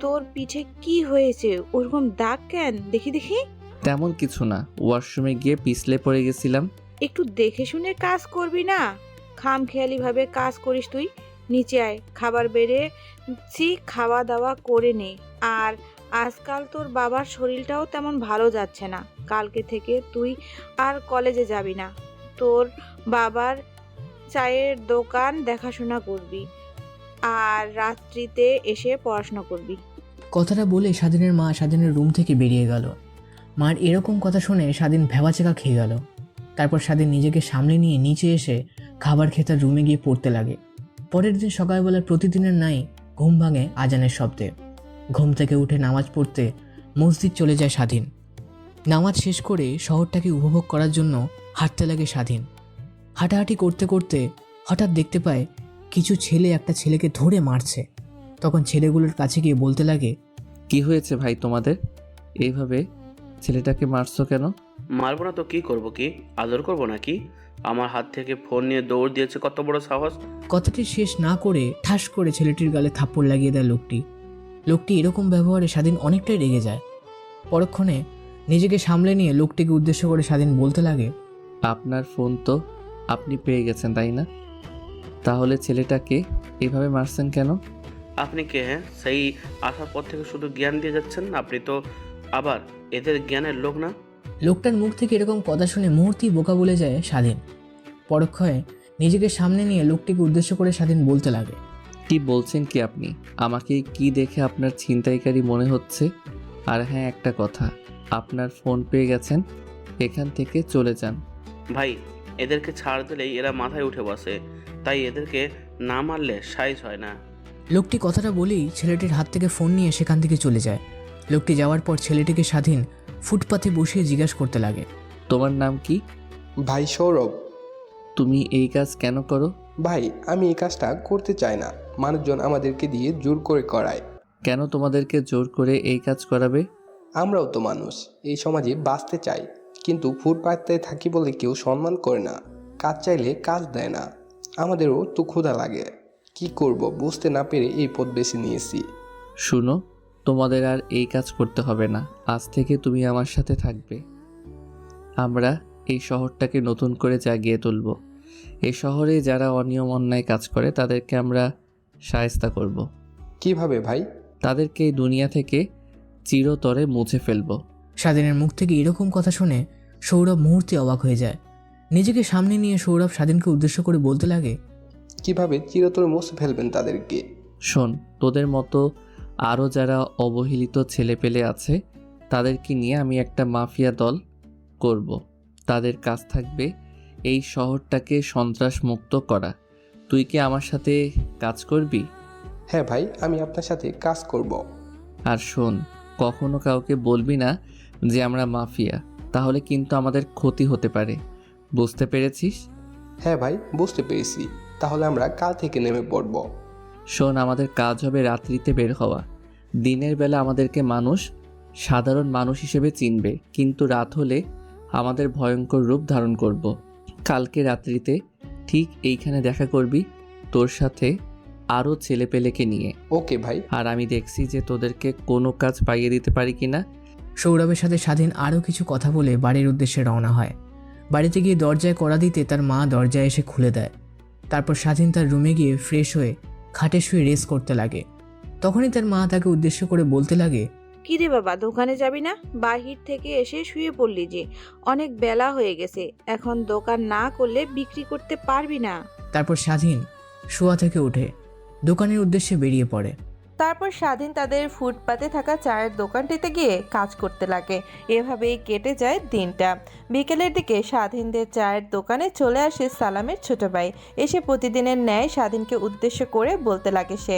A: তোর পিঠে কি হয়েছে? ওরকম দাগ কেন? দেখি দেখি।
B: তেমন কিছু না, ওয়াশরুমে গিয়ে পিছলে পড়ে গেছিলাম।
A: একটু দেখে শুনে কাজ করবি না? খামখেয়ালি ভাবে কাজ করিস তুই। নিচে আয়, খাবার বেড়েছি, খাওয়া দাওয়া করে নে। আর আজকাল তোর বাবার শরীরটাও তেমন ভালো যাচ্ছে না। কালকে থেকে তুই আর কলেজে যাবি না। তোর বাবার চায়ের দোকান দেখাশোনা করবি, আর রাত্রিতে এসে পড়াশোনা করবি।
C: কথাটা বলে স্বাধীনের মা স্বাধীনের রুম থেকে বেরিয়ে গেল। মার এরকম কথা শুনে স্বাধীন ভেবাচেকা খেয়ে গেল। তারপর স্বাধীন নিজেকে সামলে নিয়ে নিচে এসে খাবার খেয়ে তার রুমে গিয়ে পড়তে লাগে। পরের দিন সকালবেলা প্রতিদিনের নাই ঘুম ভাঙে আজানের শব্দে। ঘুম থেকে উঠে নামাজ পড়তে মসজিদ চলে যায় স্বাধীন। নামাজ শেষ করে শহরটাকে উপভোগ করার জন্য হাঁটতে লাগে স্বাধীন। হাঁটাহাঁটি করতে করতে হঠাৎ দেখতে পায় কিছু ছেলে একটা ছেলেকে ধরে মারছে। তখন ছেলেগুলোর কাছে গিয়ে বলতে লাগে,
B: কি হয়েছে ভাই তোমাদের? এইভাবে ছেলেটাকে মারছো কেন?
Q: মারবো না তো কি করব? কি আদর করব নাকি? আমার হাত থেকে ফোন নিয়ে দৌড় দিয়েছে, কত বড় সাহস!
C: কথাটি শেষ না করে ঠাস করে ছেলেটির গালে থাপ্পড় লাগিয়ে দেয় লোকটি। লোকটি এরকম ব্যবহারে স্বাধীন অনেকটাই রেগে যায়। পরক্ষণে নিজেকে সামলে নিয়ে লোকটিকে উদ্দেশ্য করে স্বাধীন বলতে লাগে,
B: আপনার ফোন তো আপনি পেয়ে গেছেন তাই না? তাহলে ছেলেটাকে এভাবে মারছেন কেন?
Q: আপনি কে? হ্যাঁ, সেই আসার পর থেকে শুধু জ্ঞান দিয়ে যাচ্ছেন। আপনি তো আবার এদের জ্ঞানের লোক না।
C: লোকটার মুখ থেকে এরকম কথা শুনে মুহূর্তেই বোকা বলে যায় স্বাধীন। পরক্ষণে নিজেকে সামনে নিয়ে লোকটিকে উদ্দেশ্য করে স্বাধীন বলতে লাগে,
B: কি বলছেন কি আপনি? আমাকে কি দেখে আপনার ছিনতাইকারী মনে হচ্ছে? আর হ্যাঁ, একটা কথা, আপনার ফোন পেয়ে গেছেন, এখান থেকে চলে যান।
Q: ভাই, এদেরকে ছাড় দিলেই এরা মাথায় উঠে বসে, তাই এদেরকে না মারলে সাইজ হয় না।
C: লোকটি কথাটা বলেই ছেলেটির হাত থেকে ফোন নিয়ে সেখান থেকে চলে যায়। লোকটি যাওয়ার পর ছেলেটিকে স্বাধীন ফুটপাতে বসিয়ে জিজ্ঞাসা করতে লাগে,
B: তোমার নাম কি?
R: ভাই সৌরভ।
B: তুমি এই কাজ কেন করো?
R: ভাই, আমি এই কাজটা করতে চাই না, মানুষজন আমাদেরকে দিয়ে জোর করে করায়।
B: কেন তোমাদেরকে জোর করে এই কাজ করাবে?
R: আমরাও তো মানুষ, এই সমাজে বাঁচতে চাই, কিন্তু ফুটপাতে থাকি বলে কেউ সম্মান করে না, কাজ চাইলে কাজ দেয় না। আমাদেরও তো ক্ষুধা লাগে, কি করব বুঝতে না পেরে এই পথ বেছে নিয়েছি।
B: শুনো, তোমাদের আর এই কাজ করতে হবে না। আজ থেকে তুমি আমার সাথে থাকবে। আমরা এই শহরটাকে নতুন করে জাগিয়ে তুলব। এই শহরে যারা অনিয়ম অন্যায় কাজ করে তাদেরকে আমরা শায়েস্তা করব।
R: কিভাবে ভাই?
B: তাদেরকে এই দুনিয়া থেকে চিরতরে মুছে ফেলব।
C: স্বাধীনের মুখ থেকে এরকম কথা শুনে সৌরভ মুহূর্তে অবাক হয়ে যায়। নিজেকে সামনে নিয়ে সৌরভ স্বাধীনকে উদ্দেশ্য করে বলতে লাগে,
R: কিভাবে চিরতরে মুছে ফেলবেন তাদেরকে?
B: শোন, তোদের মতো আরও যারা অবহেলিত ছেলেপেলে আছে তাদেরকে নিয়ে আমি একটা মাফিয়া দল করব। তাদের কাজ থাকবে এই শহরটাকে সন্ত্রাস মুক্ত করা। তুই কি আমার সাথে কাজ করবি?
R: হ্যাঁ ভাই, আমি আপনার সাথে কাজ করব।
B: আর শোন, কখনো কাউকে বলবি না যে আমরা মাফিয়া, তাহলে কিন্তু আমাদের ক্ষতি হতে পারে। বুঝতে পেরেছিস?
R: হ্যাঁ ভাই, বুঝতে পেরেছি। তাহলে আমরা কাল থেকে নেমে পড়ব।
B: শোন, আমাদের কাজ হবে রাত্রিতে বের হওয়া। দিনের বেলা আমাদেরকে মানুষ সাধারণ মানুষ হিসেবে চিনবে, কিন্তু রাত হলে আমাদের ভয়ঙ্কর রূপ ধারণ করব। কালকে রাত্রিতে ঠিক এইখানে দেখা করবি তোর সাথে আরও ছেলেপেলেকে নিয়ে।
R: ওকে ভাই।
B: আর আমি দেখছি যে তোদেরকে কোনো কাজ পাইয়ে দিতে পারি কিনা।
C: সৌরভের সাথে স্বাধীন আরও কিছু কথা বলে বাড়ির উদ্দেশ্যে রওনা হয়। বাড়িতে গিয়ে দরজায় কড়া দিতে তার মা দরজায় এসে খুলে দেয়। তারপর স্বাধীন তার রুমে গিয়ে ফ্রেশ হয়ে খাটে শুয়ে রেস্ট করতে লাগে। তখনই তার মা তাকে উদ্দেশ্য করে বলতে লাগে,
A: কি রে বাবা, দোকানে যাবি না? বাহির থেকে এসে শুয়ে পড়লি যে, অনেক বেলা হয়ে গেছে। এখন দোকান না করলে বিক্রি করতে পারবি না।
C: তারপর স্বাধীন শোয়া থেকে উঠে দোকানের উদ্দেশ্যে বেরিয়ে পড়ে।
A: তারপর স্বাধীন তাদের ফুটপাতে থাকা চায়ের দোকানটিতে গিয়ে কাজ করতে লাগে। এভাবেই কেটে যায় দিনটা। বিকেলের দিকে স্বাধীনদের চায়ের দোকানে চলে আসে সালামের ছোট ভাই। এসে প্রতিদিনের ন্যায় স্বাধীনকে উদ্দেশ্য করে বলতে লাগে সে,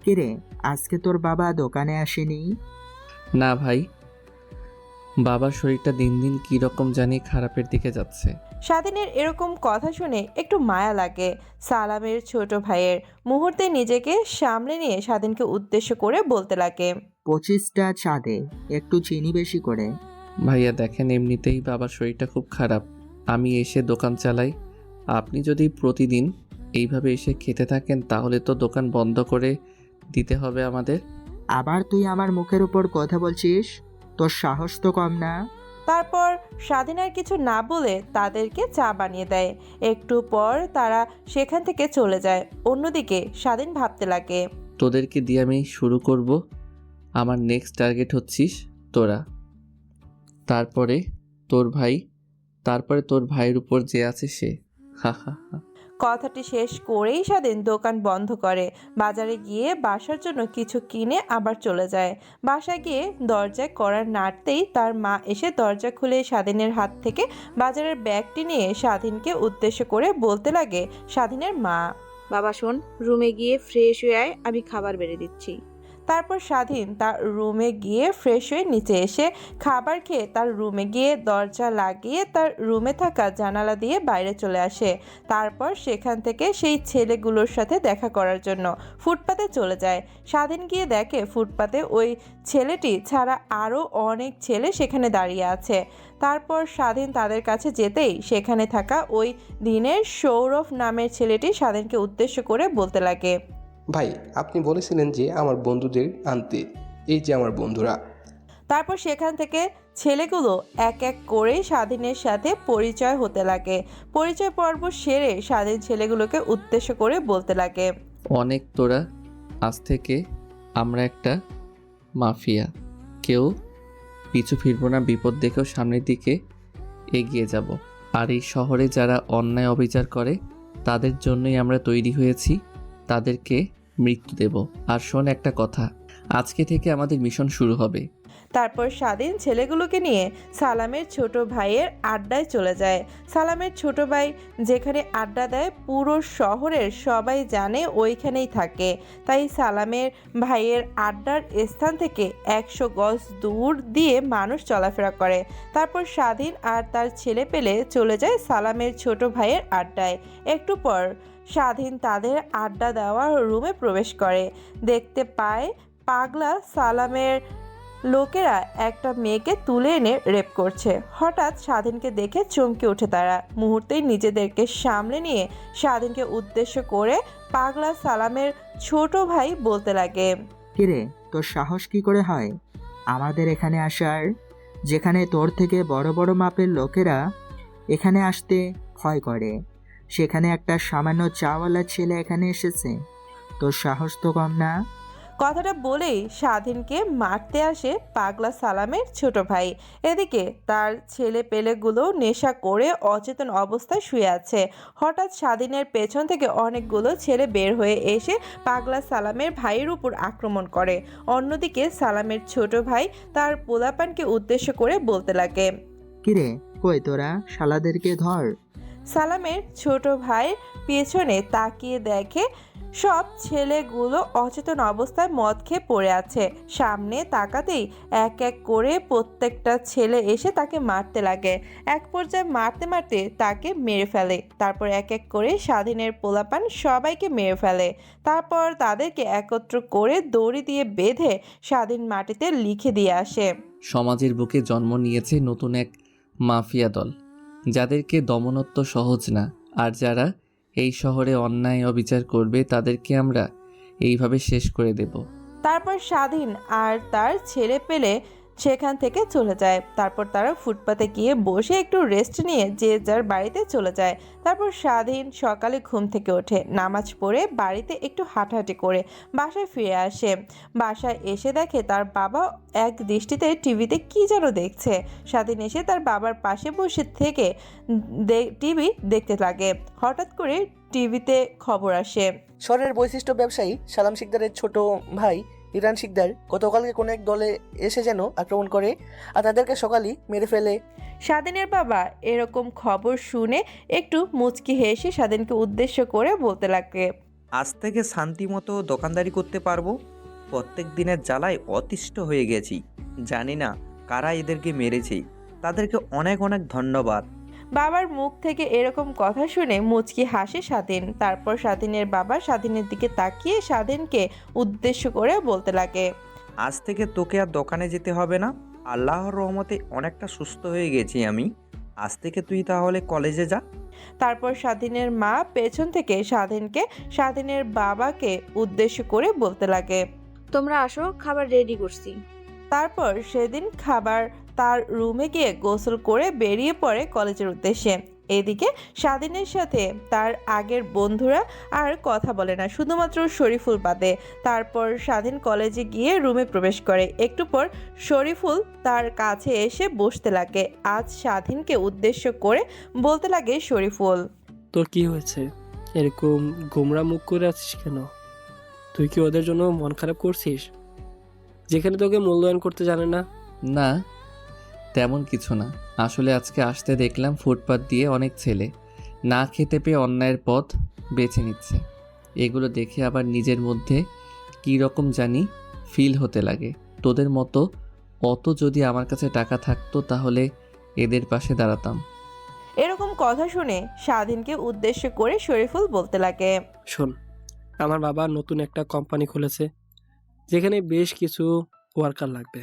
E: কিরে, আজকে তোর বাবা দোকানে আসেনি?
B: না ভাই, বাবার শরীরটা দিন দিন কী রকম জানি খারাপের দিকে যাচ্ছে।
A: স্বাধীনের এরকম কথা শুনে একটু মায়া লাগে সালামের ছোট ভাইয়ের। মুহূর্তে নিজেকে সামলে নিয়ে স্বাধীনকে উদ্দেশ্য করে বলতে লাগে,
E: 25টা চা দে, একটু চিনি বেশি করে।
B: ভাইয়া দেখেন, এমনিতেই বাবার শরীরটা খুব খারাপ। আমি এসে দোকান চালাই। আপনি যদি প্রতিদিন এইভাবে এসে খেতে থাকেন তাহলে তো দোকান বন্ধ করে দিতে হবে আমাদের।
E: আবার তুই আমার মুখের উপর কথা বলছিস? তোর সাহস তো কম না।
A: তারপর স্বাধীন আর কিছু না বলে তাদেরকে চা বানিয়ে দেয়। একটু পর তারা সেখান থেকে চলে যায়। অন্যদিকে স্বাধীন ভাবতে লাগে,
B: তোদেরকে দিয়ে আমি শুরু করব। আমার নেক্সট টার্গেট হচ্ছিস তোরা, তারপরে তোর ভাই, তারপরে তোর ভাইয়ের উপর যে আছে সে। হা হা হা।
A: কথাটি শেষ করেই স্বাধীন দোকান বন্ধ করে বাজারে গিয়ে বাসার জন্য কিছু কিনে আবার চলে যায়। বাসায় গিয়ে দরজায় কড়া নাড়তেই তার মা এসে দরজা খুলে স্বাধীনের হাত থেকে বাজারের ব্যাগটি নিয়ে স্বাধীনকে উদ্দেশ্য করে বলতে লাগে স্বাধীনের মা, বাবা শোন, রুমে গিয়ে ফ্রেশ হয়ে আয়, আমি খাবার বেড়ে দিচ্ছি। তারপর স্বাধীন তার রুমে গিয়ে ফ্রেশ হয়ে নিচে এসে খাবার খেয়ে তার রুমে গিয়ে দরজা লাগিয়ে তার রুমে থাকা জানালা দিয়ে বাইরে চলে আসে। তারপর সেখান থেকে সেই ছেলেগুলোর সাথে দেখা করার জন্য ফুটপাতে চলে যায়। স্বাধীন গিয়ে দেখে ফুটপাতে ওই ছেলেটি ছাড়া আরও অনেক ছেলে সেখানে দাঁড়িয়ে আছে। তারপর স্বাধীন তাদের কাছে যেতেই সেখানে থাকা ওই দিনের সৌরভ নামের ছেলেটি স্বাধীনকে উদ্দেশ্য করে বলতে লাগে,
R: ভাই, আপনি বলেছিলেন যে আমার বন্ধুদের আনতে, এই যে আমার বন্ধুরা।
A: তারপর সেখান থেকে ছেলেগুলো এক এক করে স্বাধীনের সাথে পরিচয় হতে লাগে। পরিচয় পর্ব সেরে স্বাধীন ছেলেগুলোকে উদ্দেশ্য করে বলতে লাগে,
B: অনেক তোরা, আজ থেকে আমরা একটা মাফিয়া। কেউ পিছু ফিরবো না, বিপদ দেখেও সামনের দিকে এগিয়ে যাব। আর এই শহরে যারা অন্যায় অবিচার করে তাদের জন্যই আমরা তৈরি হয়েছি, তাদেরকে মৃত্যু দেব। আর শোন একটা কথা, আজকে থেকে আমাদের মিশন শুরু হবে।
A: তারপর স্বাধীন ছেলেগুলোকে নিয়ে সালামের ছোট ভাইয়ের আড্ডায় চলে যায়। সালামের ছোট ভাই যেখানে আড্ডা দেয় পুরো শহরের সবাই জানে ওইখানেই থাকে। তাই সালামের ভাইয়ের আড্ডার স্থান থেকে 100 গজ দূর দিয়ে মানুষ চলাফেরা করে। তারপর স্বাধীন আর তার ছেলে পেলে চলে যায় সালামের ছোট ভাইয়ের আড্ডায়। একটু পর স্বাধীন তাদের আড্ডা দেওয়ার রুমে প্রবেশ করে। দেখতে পায় পাগলা সালামের লোকেরা একটা মেয়েকে তুলে এনে রেপ করছে। হঠাৎ স্বাধীনকে দেখে চমকে ওঠে তারা। মুহূর্তেই নিজেদেরকে সামলে নিয়ে স্বাধীনকে উদ্দেশ্য করে পাগলা সালামের ছোট ভাই বলতে লাগে,
E: কিরে, তোর সাহস কি করে হয় আমাদের এখানে আসার, যেখানে তোর থেকে বড় বড় মাপের লোকেরা এখানে আসতে ভয় করে? সেখানে একটা সামান্য চাওয়ালা ছেলে এখানে এসেছে, তোর সাহস তো কম না।
A: কথাটা বলেই স্বাধীনকে মারতে আসে পাগলা সালামের ছোট ভাই। এদিকে তার ছেলে পেলেগুলো নেশা করে অচেতন অবস্থায় শুয়ে আছে। হঠাৎ স্বাধীনের পেছন থেকে অনেকগুলো ছেলে বের হয়ে এসে পাগলা সালামের ভাইয়ের উপর আক্রমণ করে। অন্যদিকে সালামের ছোট ভাই তার পোলাপানকে উদ্দেশ্য করে বলতে লাগে,
E: কিরে, কই তোরা, শালাদেরকে ধর।
A: সালামের ছোট ভাই পেছনে তাকিয়ে দেখে সব ছেলেগুলো অচেতন অবস্থায় মদ খেয়ে পড়ে আছে। সামনে তাকাতেই এক এক করে প্রত্যেকটা ছেলে এসে তাকে মারতে লাগে। এক পর্যায়ে মারতে মারতে তাকে মেরে ফেলে। তারপর এক এক করে স্বাধীনের পোলাপান সবাইকে মেরে ফেলে। তারপর তাদেরকে একত্র করে দড়ি দিয়ে বেঁধে স্বাধীন মাটিতে লিখে দিয়ে আসে।
B: সমাজের বুকে জন্ম নিয়েছে নতুন এক মাফিয়া দল, যাদেরকে দমনত্ব সহজ না। আর যারা এই শহরে অন্যায় অবিচার করবে তাদেরকে আমরা এইভাবে শেষ করে দেব।
A: তারপর স্বাধীন আর তার ছেলে পেলে সেখান থেকে চলে যায়। তারপর তারা ফুটপাতে গিয়ে বসে একটু রেস্ট নিয়ে যে যার বাড়িতে চলে যায়। তারপর স্বাধীন সকালে ঘুম থেকে ওঠে, নামাজ পড়ে বাড়িতে একটু হাঁটাহাঁটি করে বাসায় ফিরে আসে। বাসায় এসে দেখে তার বাবা এক দৃষ্টিতে টিভিতে কি যেন দেখছে। স্বাধীন এসে তার বাবার পাশে বসে থেকে টিভি দেখতে লাগে। হঠাৎ করে টিভিতে খবর আসে,
L: শহরের বৈশিষ্ট্য ব্যবসায়ী সালাম শিকদারের ছোট ভাই ইরান শিকদার গতকালকে কোনো এক দলে এসে যেন আক্রমণ করে আর তাদেরকে সকালই মেরে ফেলে।
A: স্বাধীনের বাবা এরকম খবর শুনে একটু মুচকি হেসে স্বাধীনকে উদ্দেশ্য করে বলতে লাগে,
D: আজ থেকে শান্তি মতো দোকানদারি করতে পারবো। প্রত্যেক দিনের জ্বালায় অতিষ্ঠ হয়ে গেছি। জানি না কারা এদেরকে মেরেছে, তাদেরকে অনেক অনেক ধন্যবাদ।
A: বাবার মুখ থেকে এরকম কথা শুনে মুচকি হাসে স্বাধীন। তারপর স্বাধীনের বাবা স্বাধীনের দিকে তাকিয়ে স্বাধীনকে উদ্দেশ্য করে বলতে লাগে,
D: আজ থেকে তোকে আর দোকানে যেতে হবে না। আল্লাহর রহমতে অনেকটা সুস্থ হয়ে গেছি আমি। আজ থেকে তুই তাহলে কলেজে যা।
A: তারপর স্বাধীনের মা পেছন থেকে স্বাধীনকে স্বাধীনের বাবাকে উদ্দেশ্য করে বলতে লাগে,
S: তোমরা আসো, খাবার রেডি করছি।
A: তারপর সেদিন খাবার তার রুমে গিয়ে গোসল করে বেরিয়ে পড়ে কলেজের উদ্দেশ্যে। এদিকে স্বাধীনের সাথে তার আগের বন্ধুরা আর কথা বলে না, শুধুমাত্র শরীফুল বাদে। তারপর স্বাধীন কলেজে গিয়ে রুমে প্রবেশ করে। একটু পর শরীফুল তার কাছে এসে বসতে লাগে। আজ স্বাধীনকে উদ্দেশ্য করে বলতে লাগে শরীফুল,
H: তোর কি হয়েছে? এরকম গোমরা মুখ করে আছিস কেন? তুই কি ওদের জন্য মন খারাপ করছিস, যেখানে তোকে মূল্যায়ন করতে জানে না?
B: না, তেমন কিছু না। আসলে আজকে আসতে দেখলাম ফুটপাত দিয়ে অনেক ছেলে না খেতে পেয়ে অন্যায়ের পথ বেছে নিচ্ছে। এগুলো দেখে আবার নিজের মধ্যে কী রকম জানি ফিল হতে লাগে। তোদের মতো অত যদি আমার কাছে টাকা থাকতো তাহলে এদের পাশে দাঁড়াতাম।
A: এরকম কথা শুনে স্বাধীনকে উদ্দেশ্য করে শরীফুল বলতে লাগে,
H: শোন, আমার বাবা নতুন একটা কোম্পানি খুলেছে যেখানে বেশ কিছু ওয়ার্কার লাগবে।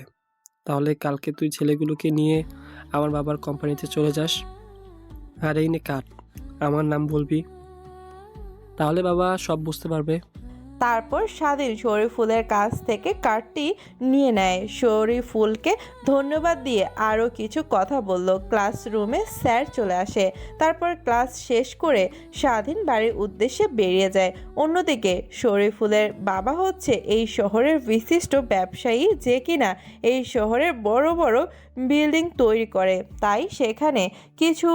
H: তাহলে কালকে তুই ছেলেগুলোকে নিয়ে আমার বাবার কোম্পানিতে চলে যাস, আর এই নে কার্ড, আমার নাম বলবি, তাহলে বাবা সব বুঝতে পারবে।
A: তারপর স্বাধীন শরীফুলের কাছ থেকে কার্ডটি নিয়ে নেয়। শরীফুলকে ধন্যবাদ দিয়ে আরও কিছু কথা বলল। ক্লাসরুমে স্যার চলে আসে। তারপর ক্লাস শেষ করে স্বাধীন বাড়ির উদ্দেশ্যে বেরিয়ে যায়। অন্যদিকে শরীফুলের বাবা হচ্ছে এই শহরের বিশিষ্ট ব্যবসায়ী, যে কিনা এই শহরের বড় বড় বিল্ডিং তৈরি করে, তাই সেখানে কিছু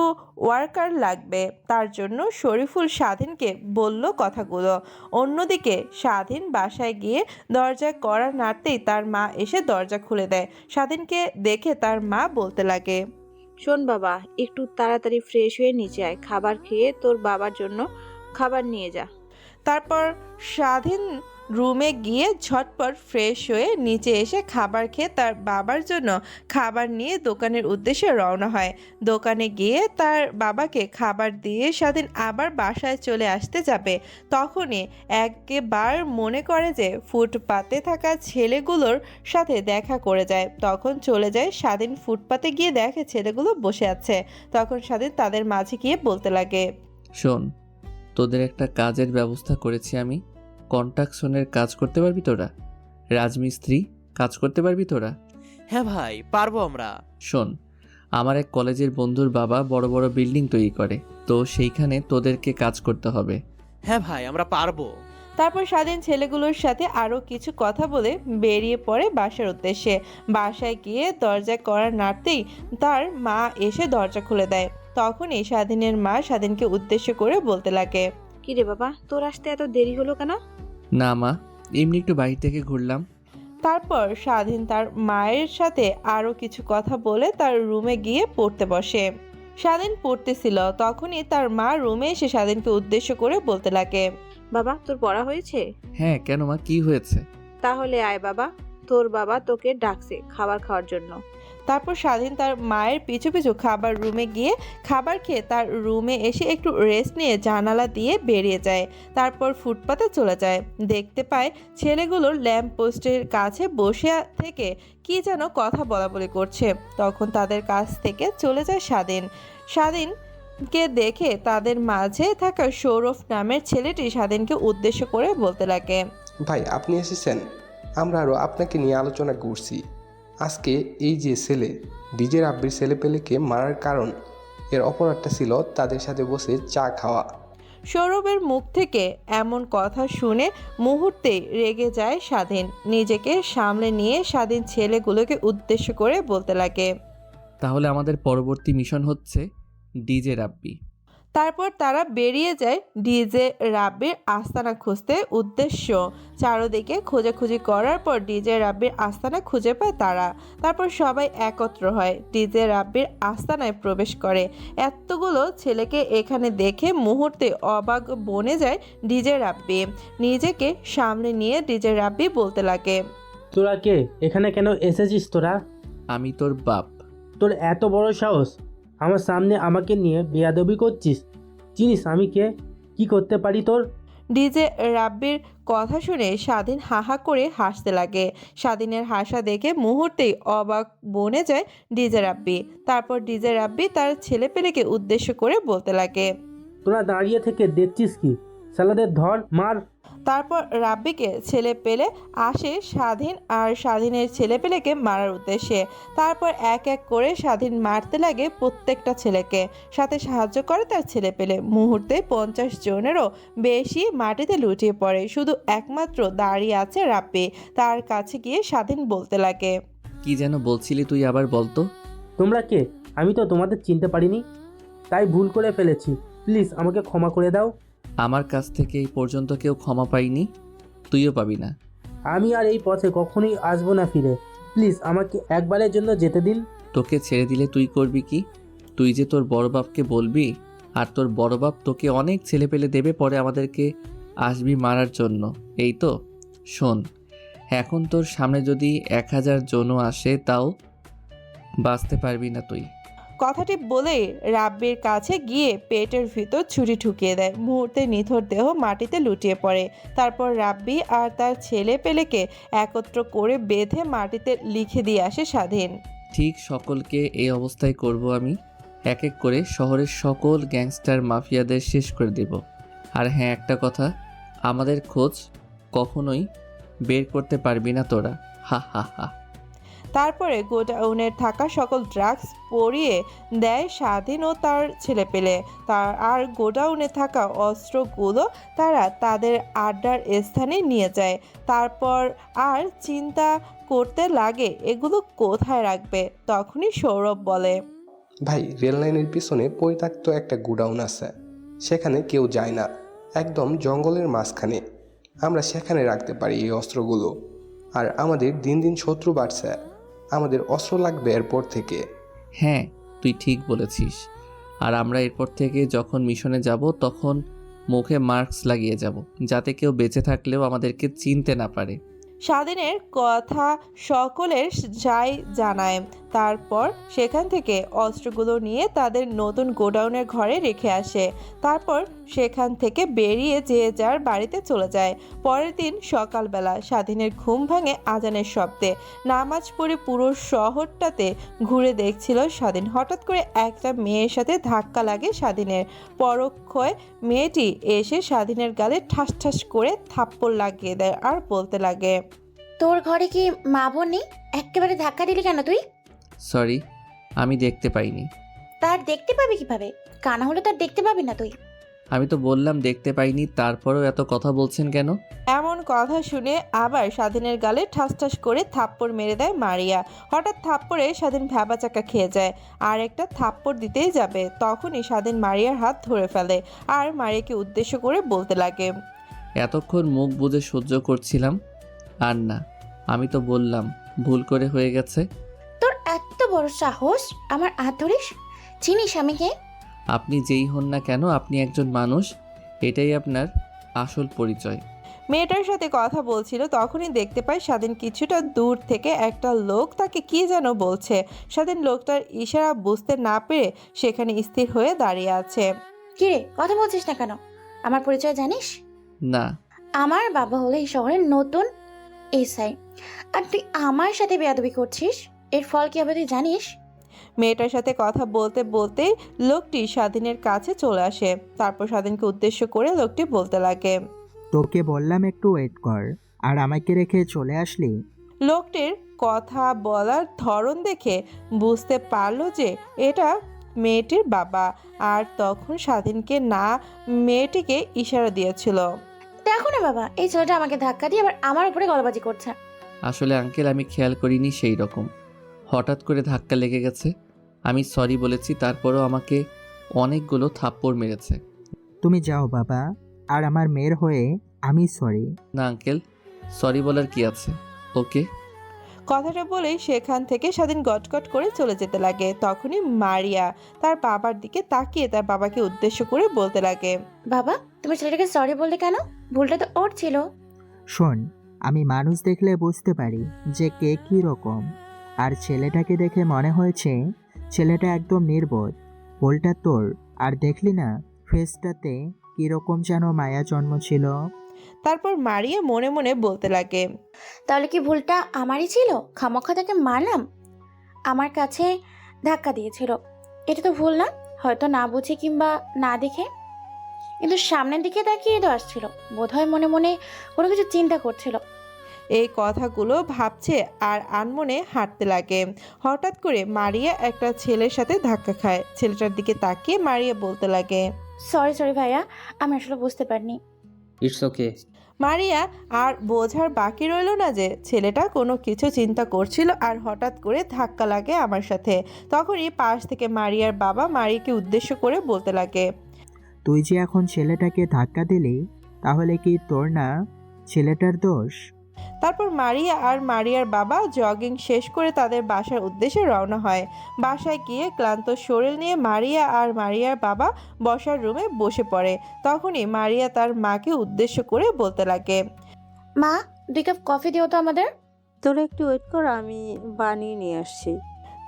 A: ওয়ার্কার লাগবে। তার জন্য শরীফুল স্বাধীনকে বলল কথাগুলো। অন্যদিকে স্বাধীন বাসায় গিয়ে দরজা কড়া নাড়তেই তার মা এসে দরজা খুলে দেয়। স্বাধীনকে দেখে তার মা বলতে লাগে,
S: শোন বাবা, একটু তাড়াতাড়ি ফ্রেশ হয়ে নিচে আয়, খাবার খেয়ে তোর বাবার জন্য খাবার নিয়ে যা।
A: তারপর স্বাধীন রুমে গিয়ে ঝটপট ফ্রেশ হয়ে নিচে এসে খাবার খেয়ে তার বাবার জন্য খাবার নিয়ে দোকানের উদ্দেশ্যে রওনা হয়। দোকানে গিয়ে তার বাবাকে খাবার দিয়ে স্বাধীন আবার বাসায় চলে আসতে যাবে। তখনই একবার মনে করে যে ফুটপাতে থাকা ছেলেগুলোর সাথে দেখা করে যায়। তখন চলে যায় স্বাধীন। ফুটপাতে গিয়ে দেখে ছেলেগুলো বসে আছে। তখন স্বাধীন তাদের মাঝে গিয়ে বলতে লাগে,
B: শোন, তোদের একটা কাজের ব্যবস্থা করেছি আমি। কন্ট্রাকশনের কাজ করতে পারবি তোরা? রাজমিস্ত্রি কাজ করতে পারবি তোরা?
O: হ্যাঁ ভাই, পারবো আমরা।
B: শোন, আমার এক কলেজের বন্ধুর বাবা বড় বড় বিল্ডিং তৈরি করে, তো সেইখানে তোদেরকে কাজ করতে হবে।
O: হ্যাঁ ভাই, আমরা পারবো।
A: তারপর স্বাধীন ছেলেগুলোর সাথে আরও কিছু কথা বলে বেরিয়ে পড়ে বাসার উদ্দেশ্যে। বাসায় গিয়ে দরজা কড়া নাড়তেই তার মা এসে দরজা খুলে দেয়। তখনই স্বাধীনের মা স্বাধীনকে উদ্দেশ্য করে বলতে লাগে,
S: কি রে বাবা, তোর আসতে এত দেরি হলো কেন?
B: না মা, এমনি একটু বাইরে থেকে ঘুরলাম।
A: তারপর স্বাধীন তার মায়ের সাথে আরও কিছু কথা বলে তার রুমে গিয়ে পড়তে বসে। স্বাধীন পড়তেছিল, তখনই তার মা রুমে এসে স্বাধীনকে উদ্দেশ্য করে বলতে লাগে,
S: বাবা, তোর পড়া হয়েছে?
B: হ্যাঁ, কেন মা, কি হয়েছে?
S: তাহলে আয় বাবা, তোর বাবা তোকে ডাকছে খাবার খাওয়ার জন্য।
A: তারপর স্বাধীন তার মায়ের পিছু পিছু খাবার রুমে গিয়ে খাবার খেয়ে তার রুমে এসে একটু রেস্ট নিয়ে জানালা দিয়ে বেরিয়ে যায়। তারপর ফুটপাতে চলে যায়। দেখতে পায় ছেলেগুলোর ল্যাম্প পোস্টের কাছে বসে থেকে কি যেন কথা বলাবলি করছে। তখন তাদের কাছ থেকে চলে যায় স্বাধীন। স্বাধীনকে দেখে তাদের মাঝে থাকা সৌরভ নামের ছেলেটি স্বাধীনকে উদ্দেশ্য করে বলতে লাগে,
R: ভাই আপনি এসেছেন, আমরা আরও আপনাকে নিয়ে আলোচনা করছি। আজকে এই যে ছেলে ডিজে রাব্বির ছেলেপেলেকে মারার কারণ, এর অপরাধটা ছিল তাদের সাথে বসে চা খাওয়া।
A: সৌরভের মুখ থেকে এমন কথা শুনে মুহূর্তেই রেগে যায় স্বাধীন। নিজেকে সামলে নিয়ে স্বাধীন ছেলেগুলোকে উদ্দেশ্য করে বলতে লাগে,
B: তাহলে আমাদের পরবর্তী মিশন হচ্ছে ডিজে রাব্বি।
A: তারপর তারা বেরিয়ে যায় ডিজে রাব্বির আস্তানা খুঁজতে উদ্দেশ্য। চারদিকে খোঁজাখুঁজি করার পর ডিজে রাব্বির আস্তানা খুঁজে পায় তারা। তারপর সবাই একত্র হয়, ডিজে রাব্বির আস্তানায় প্রবেশ করে। এতগুলো ছেলেকে এখানে দেখে মুহূর্তে অবাক বনে যায় ডিজে রাব্বি। নিজেকে সামনে নিয়ে ডিজে রাব্বি বলতে লাগে,
T: তোরা কে? এখানে কেন এসেছিস তোরা?
B: আমি তোর বাপ।
T: তোর এত বড় সাহস আমার সামনে আমাকে নিয়ে বেয়াদবি করছিস? চিনিস আমি কে, কি করতে পারি তোর?
A: ডিজে রাব্বির কথা শুনে স্বাধীন হাহা করে হাসতে লাগে। স্বাধীনের হাসা দেখে মুহূর্তেই অবাক বনে যায় ডিজে রাব্বি। তারপর ডিজে রাব্বি তার ছেলেপেলেকে উদ্দেশ্য করে বলতে লাগে,
T: তোরা দাঁড়িয়ে থেকে দেখছিস কি? সালাদের ধর, মার।
A: তারপর রাব্বিকে ছেলে পেলে আসে স্বাধীন আর স্বাধীনের ছেলেপেলেকে মারার উদ্দেশ্যে। তারপর এক এক করে স্বাধীন মারতে লাগে প্রত্যেকটা ছেলেকে, সাথে সাহায্য করে তার ছেলেপেলে। মুহূর্তে 50 জনেরও বেশি মাটিতে লুটিয়ে পড়ে। শুধু একমাত্র দাঁড়িয়ে আছে রাব্বি। তার কাছে গিয়ে স্বাধীন বলতে লাগে,
B: কি যেন বলছিলি তুই, আবার বলতো।
T: তোমরা কে? আমি তো তোমাদের চিনতে পারিনি, তাই ভুল করে ফেলেছি। প্লিজ আমাকে ক্ষমা করে দাও।
B: আমার কাছ থেকে এই পর্যন্ত কেউ ক্ষমা পাইনি, তুইও পাবি না।
T: আমি আর এই পথে কখনোই আসবো না ফিরে। প্লিজ আমাকে একবারের জন্য যেতে দিন।
B: তোকে ছেড়ে দিলে তুই করবি কি? তুই যে তোর বড় বাপকে বলবি, আর তোর বড় বাপ তোকে অনেক ছেলে পেলে দেবে, পরে আমাদেরকে আসবি মারার জন্য, এই তো? শোন, এখন তোর সামনে যদি 1000 জনও আসে তাও বাঁচতে পারবি না তুই।
A: কথাটি বলে রাব্বির কাছে গিয়ে পেটের ভিতর ছুরি ঢুকিয়ে দেয়। মুহূর্তে নিথর দেহ মাটিতে লুটিয়ে পড়ে। তারপর রাব্বি আর তার ছেলে পেলেকে একত্র করে বেঁধে মাটিতে লিখে দিয়ে আসে স্বাধীন।
B: ঠিক সকলকে এই অবস্থায় করব আমি। এক এক করে শহরের সকল গ্যাংস্টার মাফিয়াদের শেষ করে দেব। আর হ্যাঁ, একটা কথা, আমাদের খোঁজ কখনোই বের করতে পারবি না তোরা, হা হা হা।
A: তারপরে গোডাউনের থাকা সকল ড্রাগস পরিয়ে দেয় স্বাধীন ও তার ছেলেপেলে। আর গোডাউনে থাকা অস্ত্রগুলো তারা তাদের আড্ডার স্থানে নিয়ে যায়। তারপর আর চিন্তা করতে লাগে এগুলো কোথায় রাখবে। তখনই সৌরভ বলে,
R: ভাই, রেল লাইনের পিছনে পরিত্যক্ত একটা গোডাউন আছে, সেখানে কেউ যায় না, একদম জঙ্গলের মাঝখানে। আমরা সেখানে রাখতে পারি এই অস্ত্রগুলো। আর আমাদের দিন দিন শত্রু বাড়ছে, আমাদের অস্ত্র লাগবে এরপর থেকে।
B: হ্যাঁ, তুই ঠিক বলেছিস। আর আমরা এরপর থেকে যখন মিশনে যাব তখন মুখে মার্কস লাগিয়ে যাব, যাতে কেউ বেঁচে থাকলেও আমাদেরকে চিনতে না পারে।
A: স্বাধীনের কথা সকলের যাই জানায়। তারপর সেখান থেকে অস্ত্রগুলো নিয়ে তাদের নতুন গোডাউনের ঘরে রেখে আসে। তারপর সেখান থেকে বেরিয়ে যে যার বাড়িতে চলে যায়। পরের দিন সকালবেলা স্বাধীনের ঘুম ভাঙে আজানের শব্দে। নামাজ পড়ে পুরো শহরটাতে ঘুরে দেখছিল স্বাধীন। হঠাৎ করে একটা মেয়ের সাথে ধাক্কা লাগে স্বাধীনের। পরক্ষয় মেয়েটি এসে স্বাধীনের গালে ঠাস ঠাস করে থাপ্পড় লাগিয়ে দেয় আর বলতে লাগে,
U: তোর ঘরে কি মা বোন নেই? একেবারে ধাক্কা দিলি কেন তুই?
B: সরি, আমি দেখতে পাইনি।
U: তার দেখতে পাবি কিভাবে? কানা হলে তার দেখতে পাবি না তুই?
B: আমি তো বললাম দেখতে পাইনি, তারপরেও এত কথা বলছেন কেন?
A: এমন কথা শুনে আবার স্বাধীনের গালে ঠাস ঠাস করে থাপ্পড় মেরে দেয় মারিয়া। হঠাৎ থাপ্পড়ে স্বাধীন ভ্যাবাচাকা খেয়ে যায়। আর একটা থাপ্পড় দিতেই যাবে, তখনই স্বাধীন মারিয়ার হাত ধরে ফেলে আর মারিয়াকে উদ্দেশ্য করে বলতে লাগে,
B: এতক্ষণ মুখ বুজে সহ্য করছিলাম, আর না, আমি তো বললাম ভুল করে হয়ে গেছে।
U: তোর এত বড় সাহস আমার হাত ধরিস? চিনিস আমি কে?
B: আপনি যেই হন না কেন, আপনি একজন মানুষ, এটাই আপনার আসল পরিচয়।
A: মেয়েটার সাথে কথা বলছিল তখনই দেখতে পায় স্বাধীন কিছুটা দূর থেকে একটা লোক তাকে কি যেন বলছে। স্বাধীন লোকটার ইশারা বুঝতে না পেরে সেখানে স্থির হয়ে দাঁড়িয়ে আছে।
U: কিরে, কথা বলছিস না কেন? আমার পরিচয় জানিস?
B: না।
U: আমার বাবা হলো এই শহরের নতুন এসআই, আর তুই আমার সাথে বেয়াদবি করছিস। এর ফল কি হবে তুই জানিস?
A: মেয়েটার সাথে কথা বলতে বলতে লোকটি স্বাধীনের কাছে চলে আসে। তারপর স্বাধীনকে উদ্দেশ্য করে লোকটি বলতে লাগে,
E: তোকে বললাম একটু ওয়েট কর, আর আমাকে রেখে চলে আসলি।
A: লোকটির কথা বলার ধরন দেখে বুঝতে পারলো যে এটা মেয়েটির বাবা। আর তখন স্বাধীনকে না মেয়েটিকে ইশারা দিয়েছিল।
U: দেখো না বাবা, এই ছেলেটা আমাকে ধাক্কা দিয়ে আবার আমার উপরে গলাবাজি করছে।
B: আসলে আঙ্কেল, আমি খেয়াল করিনি, সেই রকম হঠাৎ করে ধাক্কা লেগে গেছে। আমি সরি বলেছি, তারপরও আমাকে অনেকগুলো থাপ্পড় মেরেছে।
E: তুমি যাও বাবা, আর আমার মেয়ের হয়ে আমি সরি।
B: না আঙ্কেল, সরি বলার কি আছে, ওকে।
A: কথাটা বলেই সেখান থেকে স্বাধীন গটগট করে চলে যেতে লাগে। তখনই মারিয়া তার বাবার দিকে তাকিয়ে তার বাবাকে উদ্দেশ্য করে বলতে লাগে,
U: বাবা তুমি ছেলেটাকে সরি বললে কেন? ভুলটা তো ওর ছিল।
E: শোন, আমি মানুষ দেখলে বুঝতে পারি যে কে কী রকম, আর ছেলেটাকে দেখে মনে হয়েছে ছেলেটা একদম নির্বোধ। ভুলটা তোর। আর দেখলি না ফেসটাতে কীরকম যেন মায়া জন্ম ছিল।
A: তারপর মারিয়া মনে মনে বলতে লাগে,
U: তাহলে কি ভুলটা আমারই ছিল? খামোখা তাকে মারলাম, আমার কাছে ধাক্কা দিয়েছিল, এটা তো ভুল না? হয়তো না বুঝে কিংবা না দেখে, কিন্তু সামনের দিকে তাকিয়ে তো আসছিল, বোধহয় মনে মনে কোনো কিছু চিন্তা করছিল।
A: এই কথাগুলো ভাবছে আর আনমনে হাঁটতে লাগে। হঠাৎ করে মারিয়া একটা ছেলের সাথে ধাক্কা খায়। ছেলেটার দিকে তাকিয়ে মারিয়া বলতে লাগে,
U: সরি ভাইয়া, আমি আসলে বুঝতে পারিনি।
I: It's okay.
A: মারিয়া আর বোঝার বাকি রইল না যে ছেলেটা কোনো কিছু চিন্তা করছিল আর হঠাৎ করে ধাক্কা লাগে আমার সাথে। তখনই পাশ থেকে মারিয়ার বাবা মারিয়াকে উদ্দেশ্য করে বলতে লাগে,
E: তুই যে এখন ছেলেটাকে ধাক্কা দিলি, তাহলে কি তোর না ছেলেটার দোষ?
A: তারপর মারিয়া আর মারিয়ার বাবা জগিং শেষ করে তাদের বাসার উদ্দেশ্যে রওনা হয়। বাসায় গিয়ে ক্লান্ত শরীর নিয়ে মারিয়া আর মারিয়ার বাবা বসার রুমে বসে পড়ে। তখনই মারিয়া তার মাকে উদ্দেশ্য করে বলতে লাগে,
U: মা 2 কাপ কফি দিও তো আমাদের।
J: তোরা একটু ওয়েট কর, আমি বানিয়ে নিয়ে আসছি।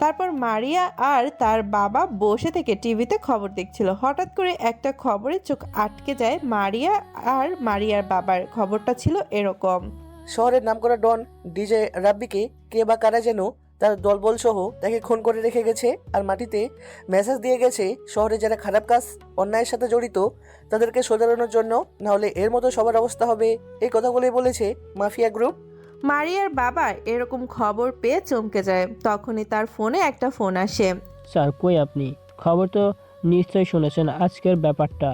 A: তারপর মারিয়া আর তার বাবা বসে থেকে টিভিতে খবর দেখছিল। হঠাৎ করে একটা খবরে চোখ আটকে যায় মারিয়া আর মারিয়ার বাবার। খবরটা ছিল এরকম,
L: শহরের নামকরা ডন ডিজে রাব্বিকে কে বা কারা যেন তার দলবল সহ তাকে খুন করে রেখে গেছে, আর মাটিতে মেসেজ দিয়ে গেছে শহরে যারা খারাপ কাজ অন্যায়ের সাথে জড়িত তাদেরকে শোধরানোর জন্য, নাহলে এর মতো সবার অবস্থা হবে। এই কথাগুলোই বলেছে মাফিয়া গ্রুপ।
A: মারিয়ার বাবা এরকম খবর পেয়ে চমকে যায়। তখনই তার ফোনে একটা ফোন আসে।
T: স্যার কই আপনি? খবর তো নিশ্চয়ই শুনেছেন আজকের ব্যাপারটা।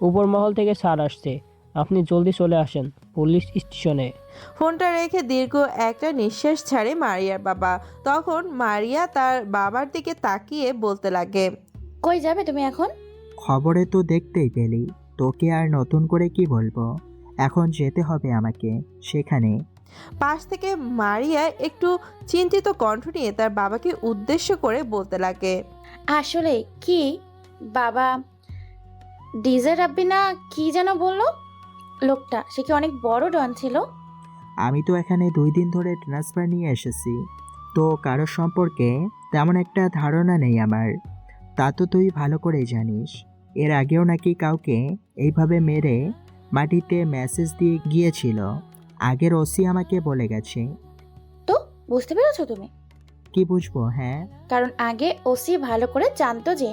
T: উপর মহল থেকে স্যার আসছে, আপনি জলদি চলে আসেন পুলিশ স্টেশনে।
A: ফোনটা রেখে দীর্ঘ একটা নিঃশ্বাস ছাড়ে মারিয়ার বাবা। তখন মারিয়া তার বাবার দিকে তাকিয়ে বলতে লাগে,
U: কই যাবে তুমি এখন?
E: খবরে তো দেখতেই পেলি, তোকে আর নতুন করে কি বলবো, এখন যেতে হবে আমাকে সেখানে।
A: পাশ থেকে মারিয়া একটু চিন্তিত কণ্ঠ নিয়ে তার বাবাকে উদ্দেশ্য করে বলতে লাগে,
U: আসলে কি বাবা, ডিজে রাব্বি না কি যেন বললো লোকটা, সে কি অনেক বড় ডন ছিল?
E: আমি তো এখানে 2 দিন ধরে ট্রান্সফার নিয়ে এসেছি, তো কারোর সম্পর্কে তেমন একটা ধারণা নেই আমার। তা তো তুই ভালো করেই জানিস, এর আগেও নাকি কাউকে এইভাবে মেরে মাটিতে মেসেজ দিয়ে গিয়েছিল। আগের ওসি আমাকে বলে গেছে।
U: তো বুঝতে পেরেছো তুমি?
E: কি বুঝবো? হ্যাঁ,
U: কারণ আগে ওসি ভালো করে জানতো যে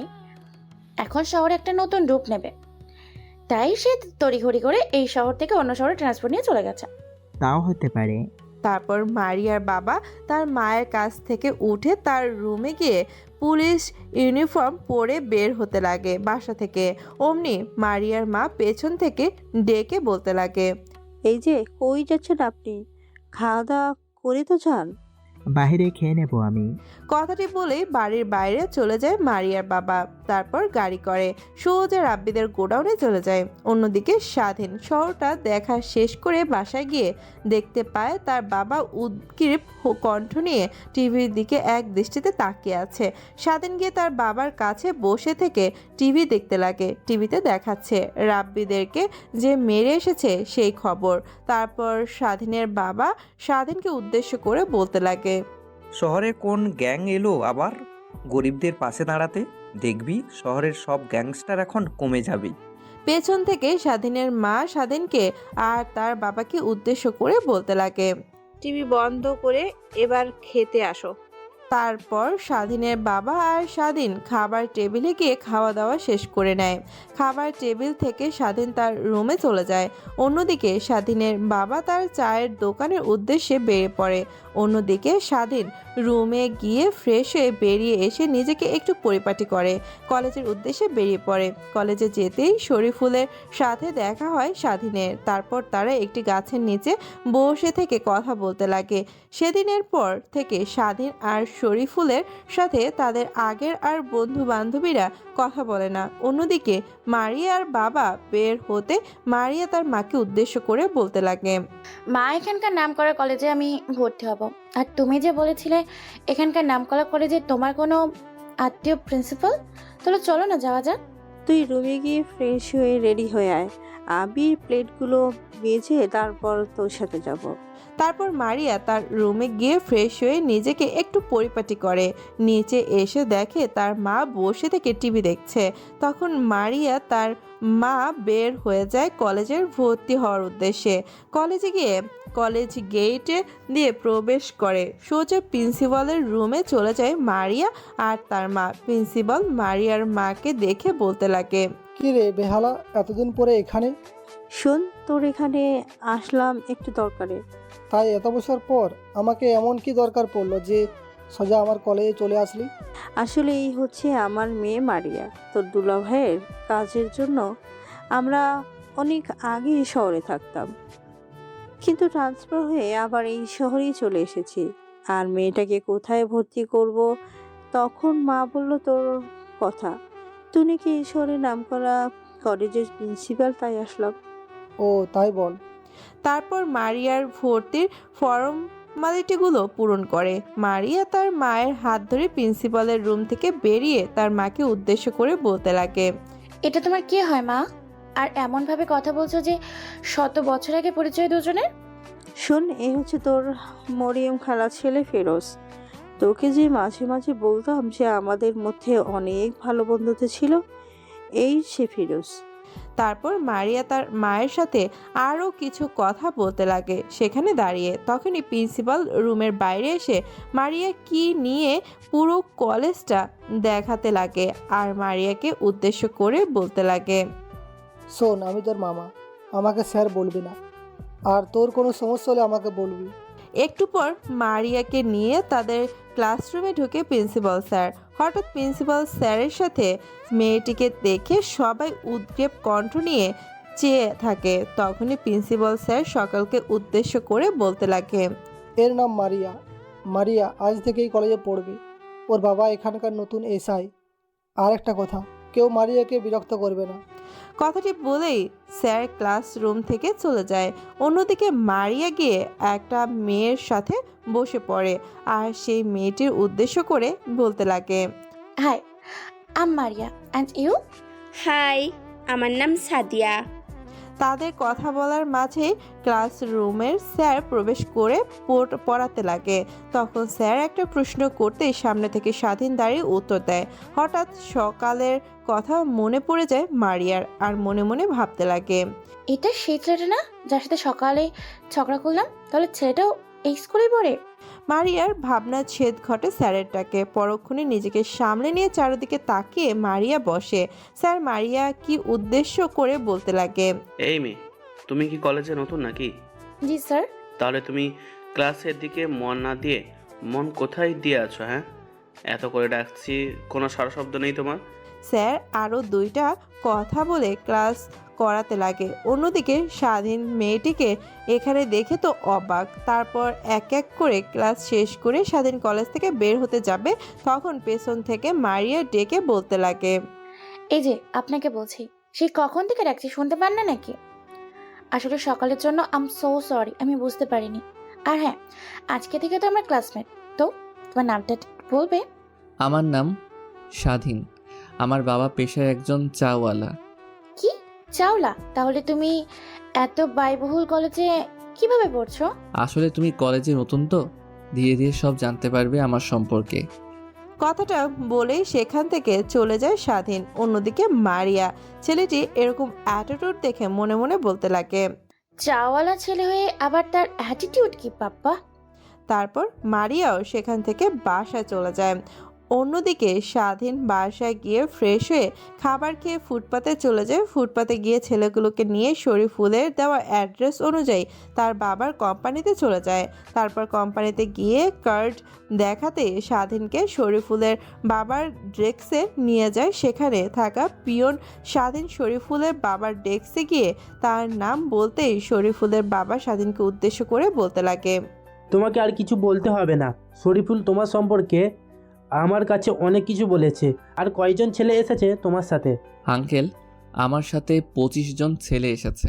U: এখন শহরে একটা নতুন রূপ নেবে, তাই সে তড়িঘড়ি করে এই শহর থেকে অন্য শহরে ট্রান্সফার নিয়ে চলে গেছে।
E: তাও হতে পারে।
A: তারপর মারিয়ার বাবা তার মায়ের কাছ থেকে উঠে তার রুমে গিয়ে পুলিশ ইউনিফর্ম পরে বের হতে লাগে বাসা থেকে। অমনি মারিয়ার মা পেছন থেকে ডেকে বলতে লাগে,
J: এই যে কই যাচ্ছেন আপনি? খাওয়া দাওয়া করে তো যান।
E: বাইরে খেয়ে নেব আমি।
A: কথাটি বলেই বাড়ির বাইরে চলে যায় মারিয়ার বাবা। তারপর গাড়ি করে সোজা রাব্বিদের গোডাউনে চলে যায়। অন্যদিকে স্বাধীন শহরটা দেখা শেষ করে বাসায় গিয়ে দেখতে পায় তার বাবা উদ্গ্রীব কণ্ঠ নিয়ে টিভির দিকে এক দৃষ্টিতে তাকিয়ে আছে। স্বাধীন গিয়ে তার বাবার কাছে বসে থেকে টিভি দেখতে লাগে। টিভিতে দেখাচ্ছে রাব্বিদেরকে যে মেরে এসেছে সেই খবর। তারপর স্বাধীনের বাবা স্বাধীনকে উদ্দেশ্য করে বলতে লাগে,
D: শহরে কোন গ্যাং এলো আবার গরিবদের পাশে দাঁড়াতে? দেখবি শহরের সব গ্যাংস্টার এখন কমে যাবে।
A: পেছন থেকে স্বাধীনের মা স্বাধীনকে আর তার বাবাকে উদ্দেশ্য করে বলতে লাগে,
S: টিভি বন্ধ করে এবার খেতে আসো।
A: তারপর স্বাধীনের বাবা আর স্বাধীন খাবার টেবিলে গিয়ে খাওয়া দাওয়া শেষ করে নেয়। খাবার টেবিল থেকে স্বাধীন তার রুমে চলে যায়। অন্যদিকে স্বাধীনের বাবা তার চায়ের দোকানের উদ্দেশ্যে বেরিয়ে পড়ে। অন্যদিকে স্বাধীন রুমে গিয়ে ফ্রেশ হয়ে বেরিয়ে এসে নিজেকে একটু পরিপাটি করে কলেজের উদ্দেশ্যে বেরিয়ে পড়ে। কলেজে যেতেই শরীফুলের সাথে দেখা হয় স্বাধীনের। তারপর তারা একটি গাছের নিচে বসে থেকে কথা বলতে লাগে। সেদিনের পর থেকে স্বাধীন আর শরীফুলের সাথে তাদের আগের আর বন্ধু বান্ধবীরা কথা বলে না। অন্যদিকে মারিয়ার বাবা বের হতে মারিয়া তার মাকে উদ্দেশ্য করে বলতে লাগে,
U: মা, এখানকার নামকরা কলেজে আমি ভর্তি হব। আর তুমি যে বলেছিলে এখানকার নামকরা কলেজে তোমার কোনো আত্মীয় প্রিন্সিপাল, তাহলে চলো না যাওয়া যাক।
J: তুই রুমে গিয়ে ফ্রেশ হয়ে রেডি হয়ে আয়, আমি প্লেটগুলো মেজে তারপর তোর সাথে যাব।
A: তারপর মারিয়া তার রুমে গিয়ে ফ্রেশ হয়ে নিজেকে একটু পরিপাটি করে। নিচে এসে দেখে তার মা বসে থেকে টিভি দেখছে। তখন মারিয়া তার মা বের হয়ে যায় কলেজের ভর্তি হওয়ার উদ্দেশ্যে। কলেজে গিয়ে কলেজ গেটে দিয়ে প্রবেশ করে সোজা প্রিন্সিপালের রুমে চলে যায় মারিয়া আর তার মা। প্রিন্সিপাল মারিয়ার মাকে দেখে বলতে লাগে,
M: কি রে বেহালা, এতদিন পরে এখানে?
J: শোন, তোর এখানে আসলাম একটু দরকারে।
M: তাই এত বছর পর আমাকে এমন কি দরকার পড়লো যে সোজা আমার কলেজে চলে আসলি?
J: আসলে এই হচ্ছে আমার মেয়ে মারিয়া, তোর দুলাভাইয়ের কাজের জন্য আমরা অনেক আগেই শহরে থাকতাম, কিন্তু ট্রান্সফার হয়ে আবার এই শহরেই চলে এসেছি। আর মেয়েটাকে কোথায় ভর্তি করব, তখন মা বলল তোর কথা, তুই নাকি এই শহরের নামকরা কলেজের প্রিন্সিপাল, তাই আসলাম।
M: ও তাই বল।
A: তারপর মারিয়ার ভর্তির ফর্মালিটিগুলো পূরণ করে। মারিয়া তার মায়ের হাত ধরে প্রিন্সিপালের রুম থেকে বেরিয়ে তার মাকে উদ্দেশ্য করে বলতে লাগে,
U: এটা তোমার কি হয় মা? আর এমনভাবে কথা বলছো যে শত বছর আগে পরিচয় দুজনের।
J: শোন, এই হচ্ছে তোর মরিয়ম খালা ছেলে ফেরোজ। তোকে যে মাঝে মাঝে বলতাম যে আমাদের মধ্যে অনেক ভালো বন্ধুত্ব ছিল, এই সে ফিরোজ।
A: তারপর মারিয়া তার মায়ের সাথে আরও কিছু কথা বলতে লাগে সেখানে দাঁড়িয়ে। তখনই প্রিন্সিপাল রুমের বাইরে এসে মারিয়া কি নিয়ে পুরো কলেজটা দেখাতে লাগে আর মারিয়াকে উদ্দেশ্য করে বলতে লাগে,
M: শোন, আমি তোর মামা, আমাকে স্যার বলবি না, আর তোর কোনো সমস্যা হলে আমাকে বলবি।
A: একটু পর মারিয়াকে নিয়ে তাদের ক্লাসরুমে ঢুকে প্রিন্সিপাল স্যার। হঠাৎ প্রিন্সিপাল স্যারের সাথে মেয়েটিকে দেখে সবাই উদ্গ্রীব কণ্ঠ নিয়ে চেয়ে থাকে। তখনই প্রিন্সিপাল স্যার সকলকে উদ্দেশ্য করে বলতে লাগে,
M: এর নাম মারিয়া। মারিয়া আজ থেকেই কলেজে পড়বে, ওর বাবা এখানকার নতুন এসআই। আর একটা কথা, কেউ মারিয়াকে বিরক্ত করবে না।
A: কথাটি বলেই স্যার ক্লাসরুম থেকে চলে যায়। অন্যদিকে মারিয়া গিয়ে একটা মেয়ের সাথে বসে পড়ে আর সেই মেয়েটির উদ্দেশ্য করে বলতে লাগে,
U: hi, I'm Maria, and you?
G: Hi, আমার নাম সাদিয়া।
A: তাদের কথা বলার মাঝেই ক্লাসরুমের স্যার প্রবেশ করে পড়াতে লাগে। তখন স্যার একটা প্রশ্ন করতেই সামনে থেকে স্বাধীন দাঁড়িয়ে উত্তর দেয়। হঠাৎ সকালের কথা মনে পড়ে যায় মারিয়ার আর মনে মনে ভাবতে লাগে,
U: এটা সেই ছেলেটা না যার সাথে সকালে ঝগড়া করলাম? তাহলে ছেলেটাও এই স্কুলেই পড়ে?
A: মারিয়ার ভাবনা ছেদ ঘটে স্যারের ডাকে। পরক্ষণে নিজেকে সামলে নিয়ে চারিদিকে তাকিয়ে মারিয়া বসে। স্যার মারিয়া কি উদ্দেশ্য করে বলতে লাগে,
Q: এই মেয়ে, তুমি কি কলেজে নতুন নাকি?
U: জি স্যার।
Q: তাহলে তুমি ক্লাসের দিকে মন না দিয়ে মন কোথায় দিয়ে আছো? হ্যাঁ, এত করে ডাকছি, কোনো সারা শব্দ নেই তোমার?
A: স্যার আরও দুইটা কথা বলে ক্লাস করাতে লাগে। অন্যদিকে স্বাধীন মেয়েটিকে এখানে দেখে তো অবাক। তারপর এক এক করে ক্লাস শেষ করে স্বাধীন কলেজ থেকে বের হতে যাবে, তখন পেছন থেকে মারিয়া ডেকে বলতে লাগে,
U: এই যে আপনাকে বলছি, সেই কখন থেকে ডাকছি, শুনতে পান না নাকি? আসলে সকালের জন্য আম সো সরি, আমি বুঝতে পারিনি। আর হ্যাঁ, আজকে থেকে তো আমরা ক্লাসমেট। তো তোমার নামটা বলবে?
B: আমার নাম স্বাধীন। আমার বাবা পেশায় একজন চাওয়ালা।
U: কি চাওলা? তাহলে তুমি এত ব্যয়বহুল কলেজে কিভাবে পড়ছো?
B: আসলে তুমি কলেজে নতুন তো, ধীরে ধীরে সব জানতে পারবে আমার সম্পর্কে।
A: কথাটা বলেই সেখান থেকে চলে যায় স্বাধীন। অন্যদিকে মারিয়া ছেলেটি এরকম অ্যাটিটিউড দেখে মনে মনে বলতে লাগে,
U: চাওয়ালা ছেলে হয়ে আবার তার অ্যাটিটিউড কি পাপ্পা।
A: তারপর মারিয়াও সেখান থেকে বাসায় চলে যায়। অন্যদিকে স্বাধীন বাসায় গিয়ে ফ্রেশ হয়ে খাবার খেয়ে ফুটপাতে চলে যায়। ফুটপাতে গিয়ে ছেলেগুলোকে নিয়ে শরীফুলের দেওয়া অ্যাড্রেস অনুযায়ী তার বাবার কোম্পানিতে চলে যায়। তারপর কোম্পানিতে গিয়ে কার্ড দেখাতে স্বাধীনকে শরীফুলের বাবার ডেস্কে নিয়ে যায়। সেখানে থাকা পিয়ন স্বাধীন শরীফুলের বাবার ডেস্কে গিয়ে তার নাম বলতেই শরীফুলের বাবা স্বাধীনকে উদ্দেশ্য করে বলতে লাগে,
F: তোমাকে আর কিছু বলতে হবে না। শরীফুল তোমার সম্পর্কে আমার কাছে অনেক কিছু বলেছে। আর কয়জন ছেলে এসেছে তোমার সাথে?
B: আঙ্কেল, আমার সাথে 25 জন ছেলে এসেছে।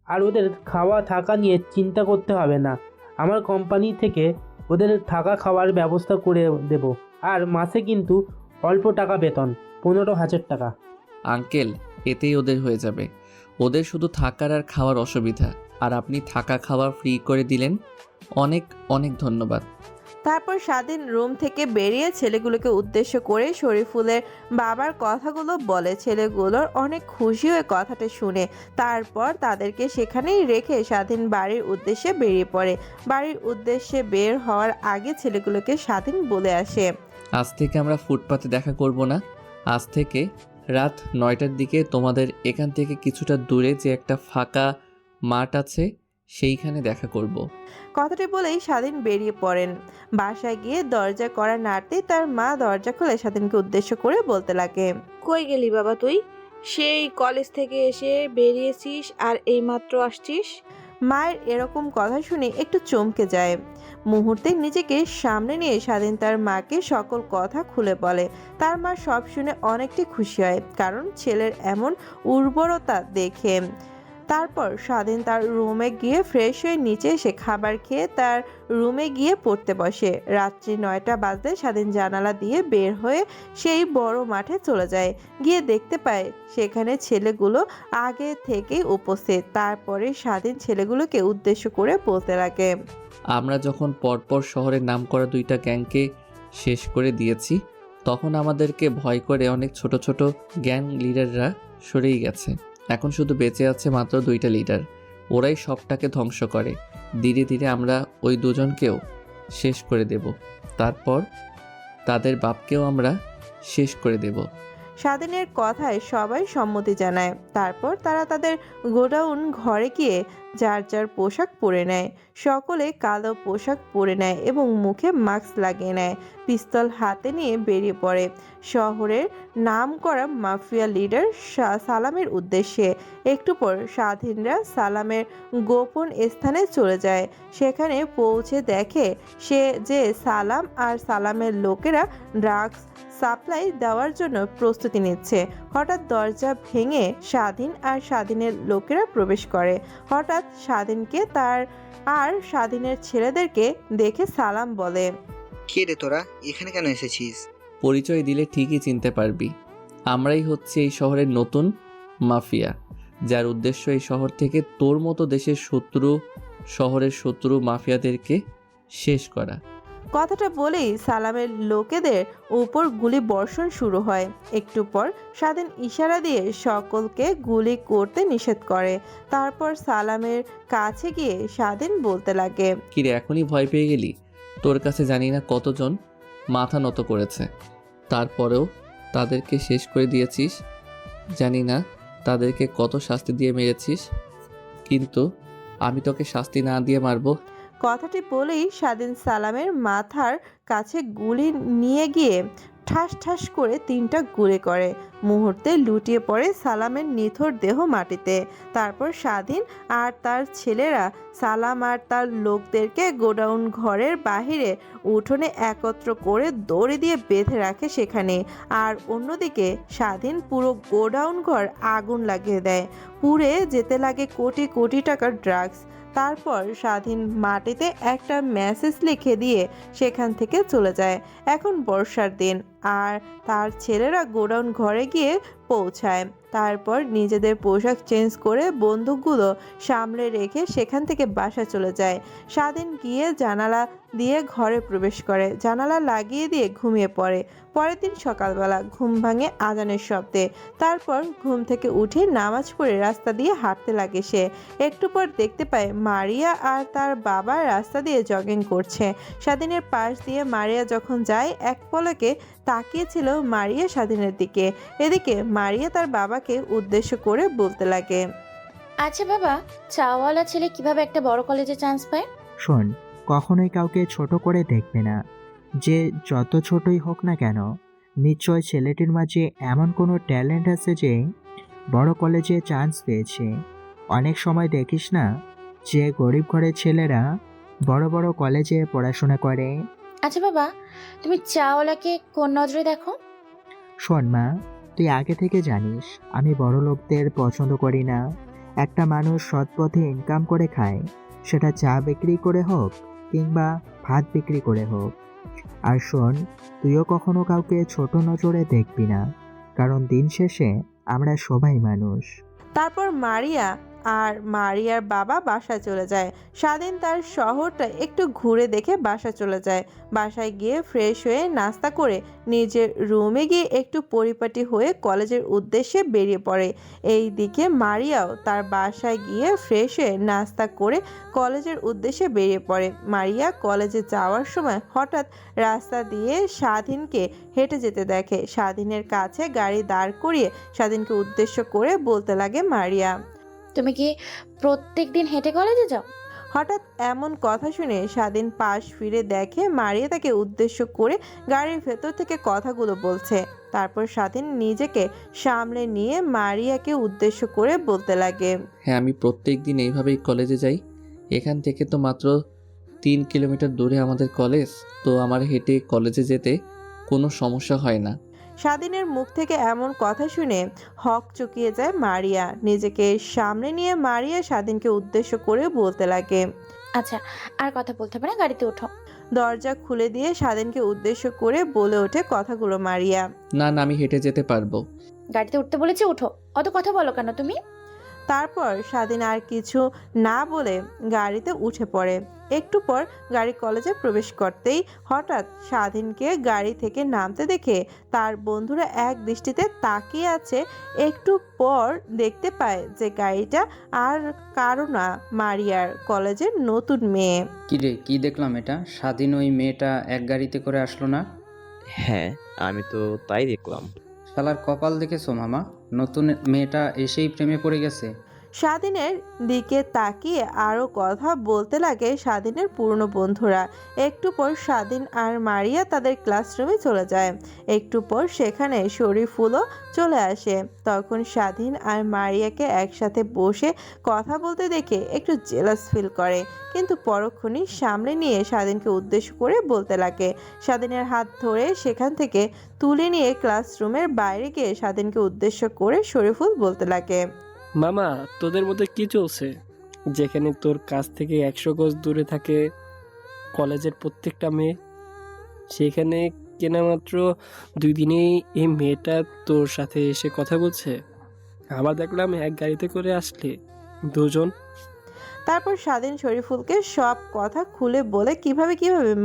F: আর ওদের খাওয়া থাকা নিয়ে চিন্তা করতে হবে না। আমার কোম্পানি থেকে ওদের থাকা খাওয়ার ব্যবস্থা করে দেব। আর মাসে কিন্তু অল্প টাকা বেতন, 15,000 টাকা।
B: আঙ্কেল, এতেই ওদের হয়ে যাবে। ওদের শুধু থাকার আর খাওয়ার অসুবিধা, আর আপনি থাকা খাওয়া ফ্রি করে দিলেন। অনেক অনেক ধন্যবাদ।
A: তারপর স্বাধীন রুম থেকে বেরিয়ে ছেলেগুলোকে উদ্দেশ্য করে শরীফুলের বাবার কথাগুলো বলে। ছেলেগুলোর অনেক খুশি হয়ে কথাটা শুনে। তারপর তাদেরকে সেখানেই রেখে স্বাধীন বাড়ির উদ্দেশ্যে বেরিয়ে পড়ে। বাড়ির উদ্দেশ্যে বের হওয়ার আগে ছেলেগুলোকে স্বাধীন বলে আসে,
B: আজ থেকে আমরা ফুটপাতে দেখা করব না। আজ থেকে রাত 9টার দিকে তোমাদের এখান থেকে কিছুটা দূরে যে একটা ফাঁকা মাঠ আছে সেইখানে দেখা করব।
A: কথাটি বলেই স্বাধীন বেরিয়ে পড়েন। বাসায় গিয়ে দরজা করা নাড়তেই তার মা দরজা খুলে স্বাধীনকে উদ্দেশ্য করে বলতে লাগে,
S: কই গেলি বাবা তুই? সেই কলেজ থেকে এসে বেরিয়েছিস আর এইমাত্র আসছিস?
A: মায়ের এরকম কথা শুনে একটু চমকে যায়। মুহূর্তে নিজেকে সামনে নিয়ে স্বাধীন তার মাকে সকল কথা খুলে বলে। তার মা সব শুনে অনেকটাই খুশি হয়, কারণ ছেলের এমন উর্বরতা দেখে। তারপর স্বাধীন তার রুমে গিয়ে ফ্রেশ হয়ে নিচে এসে খাবার খেয়ে তার রুমে গিয়ে পড়তে বসে। রাত্রি 9টা বাজলে স্বাধীন জানালা দিয়ে বের হয়ে সেই বড় মাঠে চলে যায়। গিয়ে দেখতে পায় সেখানে ছেলেগুলো আগে থেকেই উপস্থিত। তারপরে স্বাধীন ছেলেগুলোকে উদ্দেশ্য করে বলতে লাগে,
B: আমরা যখন পরপর শহরের নামকরা 2টা গ্যাংকে শেষ করে দিয়েছি, তখন আমাদেরকে ভয় করে অনেক ছোট ছোট গ্যাং লিডাররা সরেই গেছে। এখন শুধু বেঁচে আছে মাত্র 2টা লিডার। ওরাই সবটাকে ধ্বংস করে। ধীরে ধীরে আমরা ওই দুজনকেও শেষ করে দেব। তারপর তাদের বাপকেও আমরা শেষ করে দেব।
A: স্বাধীনের কথায় সবাই সম্মতি জানায়। তারপর তারা তাদের গোডাউন ঘরে গিয়ে যার যার পোশাক পরে নেয়। সকলে কালো পোশাক পরে নেয় এবং মুখে মাস্ক লাগিয়ে নেয়। পিস্তল হাতে নিয়ে বেরিয়ে পড়ে শহরের নামকরা মাফিয়া লিডার সালামের উদ্দেশ্যে। একটু পর স্বাধীনরা সালামের গোপন স্থানে চলে যায়। সেখানে পৌঁছে দেখে যে সালাম আর সালামের লোকেরা ড্রাগস সাপ্লাই দেওয়ার জন্য প্রস্তুতি নিচ্ছে। হঠাৎ দরজা ভেঙে স্বাধীন আর স্বাধীনের লোকেরা প্রবেশ করে। হঠাৎ স্বাধীনকে আর স্বাধীনের ছেলেদেরকে দেখে সালাম বলে,
V: কে রে তোরা, এখানে কেন এসেছিস?
B: পরিচয় দিলে ঠিকই চিনতে পারবি। আমরাই হচ্ছে এই শহরের নতুন মাফিয়া, যার উদ্দেশ্য এই শহর থেকে তোর মতো দেশের শত্রু, শহরের শত্রু মাফিয়াদেরকে শেষ করা।
A: কথাটা বলেই সালামের লোকেদের উপর গুলি বর্ষণ শুরু হয়। একটু পর স্বাধীন ইশারা দিয়ে সকলকে গুলি করতে নিষেধ করে। তারপর সালামের কাছে গিয়ে স্বাধীন বলতে লাগে,
B: কিরে, এখনই ভয় পেয়ে গেলি? তোর কাছে জানি না কতজন মাথা নত করেছে, তারপরেও তাদেরকে শেষ করে দিয়েছিস। জানি না তাদেরকে কত শাস্তি দিয়ে মেরেছিস, কিন্তু আমি তোকে শাস্তি না দিয়ে মারবো।
A: কথাটি বলেই স্বাধীন সালামের মাথার কাছে গুলি নিয়ে গিয়ে ঠাস ঠাস করে 3টা গুলি করে। মুহূর্তে লুটিয়ে পড়ে সালামের নিথর দেহ মাটিতে। তারপর স্বাধীন আর তার ছেলেরা সালাম আর তার লোকদেরকে গোডাউন ঘরের বাহিরে উঠোনে একত্র করে দড়ি দিয়ে বেঁধে রাখে সেখানে। আর অন্যদিকে স্বাধীন পুরো গোডাউন ঘর আগুন লাগিয়ে দেয়। পুড়ে যেতে লাগে কোটি কোটি টাকার ড্রাগস। তারপর স্বাধীন মাটিতে একটা মেসেজ লিখে দিয়ে সেখান থেকে চলে যায়। এখন বর্ষার দিন, আর তার ছেলেরা গোডাউন ঘরে গিয়ে পৌঁছায়। তারপর নিজেদের পোশাক চেঞ্জ করে বন্দুকগুলো সামলে রেখে সেখান থেকে বাসা চলে যায়। স্বাধীন গিয়ে জানালা দিয়ে ঘরে প্রবেশ করে, জানালা লাগিয়ে দিয়ে ঘুমিয়ে পড়ে। পরের দিন সকালবেলা ঘুম ভাঙে আজানের শব্দে। তারপর ঘুম থেকে উঠে নামাজ পড়ে রাস্তা দিয়ে হাঁটতে লাগে সে। একটু পর দেখতে পায় মারিয়া আর তার বাবা রাস্তা দিয়ে জগিং করছে। স্বাধীনের পাশ দিয়ে মারিয়া যখন যায়, এক পলকে তাকিয়েছিল মারিয়া স্বাধীনের দিকে। এদিকে মারিয়া তার বাবাকে উদ্দেশ্য করে বলতে লাগে,
U: আচ্ছা বাবা, চাওয়ালা ছেলে কিভাবে একটা বড় কলেজে চান্স পায়?
E: শোন, কখনোই কাউকে ছোট করে দেখবে না। যে যত ছোটই হোক না কেন, নিশ্চয় ছেলেটির মাঝে এমন কোনো ট্যালেন্ট আছে যে বড় কলেজে চান্স পেয়েছে। অনেক সময় দেখিস না যে গরিব ঘরের ছেলেরা বড় বড় কলেজে পড়াশোনা করে।
U: আচ্ছা বাবা, তুমি চাওয়ালাকে কোন নজরে দেখো?
E: শোন মা, তুই আগে থেকে জানিস আমি বড় লোকদের পছন্দ করি না। একটা মানুষ সৎ পথে ইনকাম করে খায়, সেটা চা বিক্রি করে হোক কিংবা ভাত বিক্রি করে হোক। আর শোন, তুইও কখনো কাউকে ছোট নজরে দেখবি না, কারণ দিন শেষে আমরা সবাই মানুষ।
A: তারপর মারিয়া আর মারিয়ার বাবা বাসায় চলে যায়। স্বাধীন তার শহরটা একটু ঘুরে দেখে বাসা চলে যায়। বাসায় গিয়ে ফ্রেশ হয়ে নাস্তা করে নিজের রুমে গিয়ে একটু পরিপাটি হয়ে কলেজের উদ্দেশ্যে বেরিয়ে পড়ে। এই দিকে মারিয়াও তার বাসায় গিয়ে ফ্রেশ হয়ে নাস্তা করে কলেজের উদ্দেশ্যে বেরিয়ে পড়ে। মারিয়া কলেজে যাওয়ার সময় হঠাৎ রাস্তা দিয়ে স্বাধীনকে হেঁটে যেতে দেখে। স্বাধীনের কাছে গাড়ি দাঁড় করিয়ে স্বাধীনকে উদ্দেশ্য করে বলতে লাগে মারিয়া,
U: তুমি কি প্রত্যেক দিন হেঁটে কলেজে যাও?
A: হঠাৎ এমন কথা শুনে স্বাধীন পাশ ফিরে দেখে মারিয়া তাকে উদ্দেশ্য করে গাড়ির ভেতর থেকে কথাগুলো বলছে। তারপর স্বাধীন নিজেকে সামলে নিয়ে মারিয়াকে উদ্দেশ্য করে বলতে লাগে,
B: হ্যাঁ, আমি প্রত্যেক দিন এইভাবেই কলেজে যাই। এখান থেকে তো মাত্র 3 কিলোমিটার দূরে আমাদের কলেজ, তো আমার হেঁটে কলেজে যেতে কোনো সমস্যা হয় না।
A: স্বাধীনের মুখ থেকে এমন কথা শুনে হক চুকিয়ে যায় মারিয়া। নিজেকে সামনে নিয়ে মারিয়া স্বাধীনকে উদ্দেশ্য করে বলতে লাগে,
U: আচ্ছা আর কথা বলতে হবে না, গাড়িতে ওঠো।
A: দরজা খুলে দিয়ে স্বাধীনকে উদ্দেশ্য করে বলে ওঠে কথাগুলো মারিয়া।
B: না না, আমি হেঁটে যেতে পারবো।
U: গাড়িতে উঠতে বলেছি, ওঠো। অত কথা বলো কেন তুমি?
A: তারপর স্বাধীন আর কিছু না বলে গাড়িতে উঠে পড়ে। একটু পর গাড়ি কলেজে প্রবেশ করতেই হঠাৎ স্বাধীনকে গাড়ি থেকে নামতে দেখে তার বন্ধুরা এক দৃষ্টিতে তাকিয়ে আছে। একটু পর দেখতে পায় যে গাড়িটা আর কারো না, মারিয়ার, কলেজের নতুন মেয়ে।
I: কি রে, কি দেখলাম এটা? স্বাধীন ওই মেয়েটা এক গাড়িতে করে আসলো না?
K: হ্যাঁ, আমি তো তাই দেখলাম।
I: শালার কপাল দেখেছো মামা, নতুন মেয়েটা এসেই প্রেমে পড়ে গেছে।
A: স্বাধীনের দিকে তাকিয়ে আরও কথা বলতে লাগে স্বাধীনের পুরনো বন্ধুরা। একটু পর স্বাধীন আর মারিয়া তাদের ক্লাসরুমে চলে যায়। একটু পর সেখানে শরীফুলও চলে আসে। তখন স্বাধীন আর মারিয়াকে একসাথে বসে কথা বলতে দেখে একটু জেলাস ফিল করে, কিন্তু পরক্ষণেই সামনে নিয়ে স্বাধীনকে উদ্দেশ্য করে বলতে লাগে। স্বাধীনের হাত ধরে সেখান থেকে তুলে নিয়ে ক্লাসরুমের বাইরে গিয়ে স্বাধীনকে উদ্দেশ্য করে শরীফুল বলতে লাগে,
H: মামা, তোদের মধ্যে কি চলছে? যেখানে তোর কাছ থেকে 100 গজ দূরে থাকে কলেজের প্রত্যেকটা মেয়ে, সেখানে কেনা মাত্র 2 দিনেই এই মেয়েটা তোর সাথে এসে কথা বলছে। আবার দেখলাম এক গাড়িতে করে আসলে দুজন।
A: তারপর স্বাধীন শরীফুলকে সব কথা খুলে বলে কিভাবে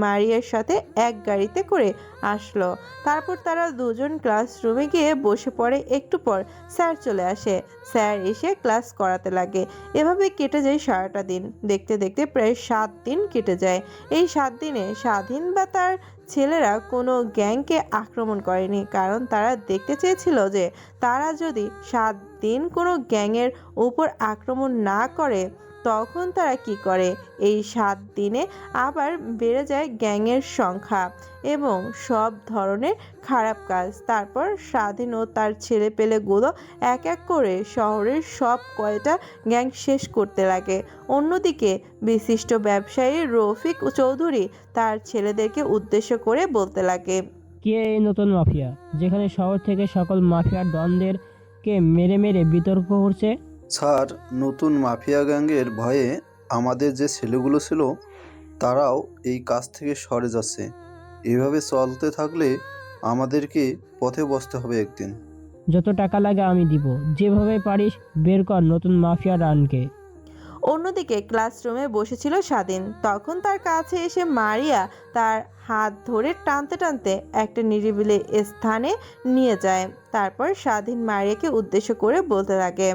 A: মারিয়ার সাথে এক গাড়িতে করে আসলো। তারপর তারা দুজন ক্লাসরুমে গিয়ে বসে পড়ে। একটু পর স্যার চলে আসে। স্যার এসে ক্লাস করাতে লাগে। এভাবে কেটে যায় সারাটা দিন। দেখতে দেখতে প্রায় 7 দিন কেটে যায়। এই 7 দিনে স্বাধীন বা তার ছেলেরা কোনো গ্যাংকে আক্রমণ করেনি, কারণ তারা দেখতে চেয়েছিল যে তারা যদি 7 দিন কোনো গ্যাংয়ের উপর আক্রমণ না করে তখন তারা কি করে। এই 7 দিনে আবার বেড়ে যায় গ্যাংয়ের সংখ্যা এবং সব ধরনের খারাপ কাজ। তারপর স্বাধীন ও তার ছেলেপেলেগুলো এক এক করে শহরের সব কয়টা গ্যাং শেষ করতে লাগে। অন্যদিকে বিশিষ্ট ব্যবসায়ী রফিক চৌধুরী তার ছেলেদেরকে উদ্দেশ্য করে বলতে লাগে,
T: কে এই নতুন মাফিয়া, যেখানে শহর থেকে সকল মাফিয়ার ডনদেরকে মেরে মেরে বিতর্ক করছে?
N: স্যার, নতুন মাফিয়া গ্যাংয়ের ভয়ে আমাদের যে ছেলেগুলো ছিল তারাও এই কাজ থেকে সরে যাচ্ছে। এভাবে চলতে থাকলে আমাদেরকে পথে বসতে হবে একদিন।
T: যত টাকা লাগে আমি দিব, যেভাবে পারিস বের কর নতুন মাফিয়া রানকে।
A: অন্যদিকে ক্লাসরুমে বসেছিল স্বাধীন। তখন তার কাছে এসে মারিয়া তার হাত ধরে টানতে টানতে একটা নিরিবিলি স্থানে নিয়ে যায়। তারপর স্বাধীন মারিয়াকে উদ্দেশ্য করে বলতে লাগে,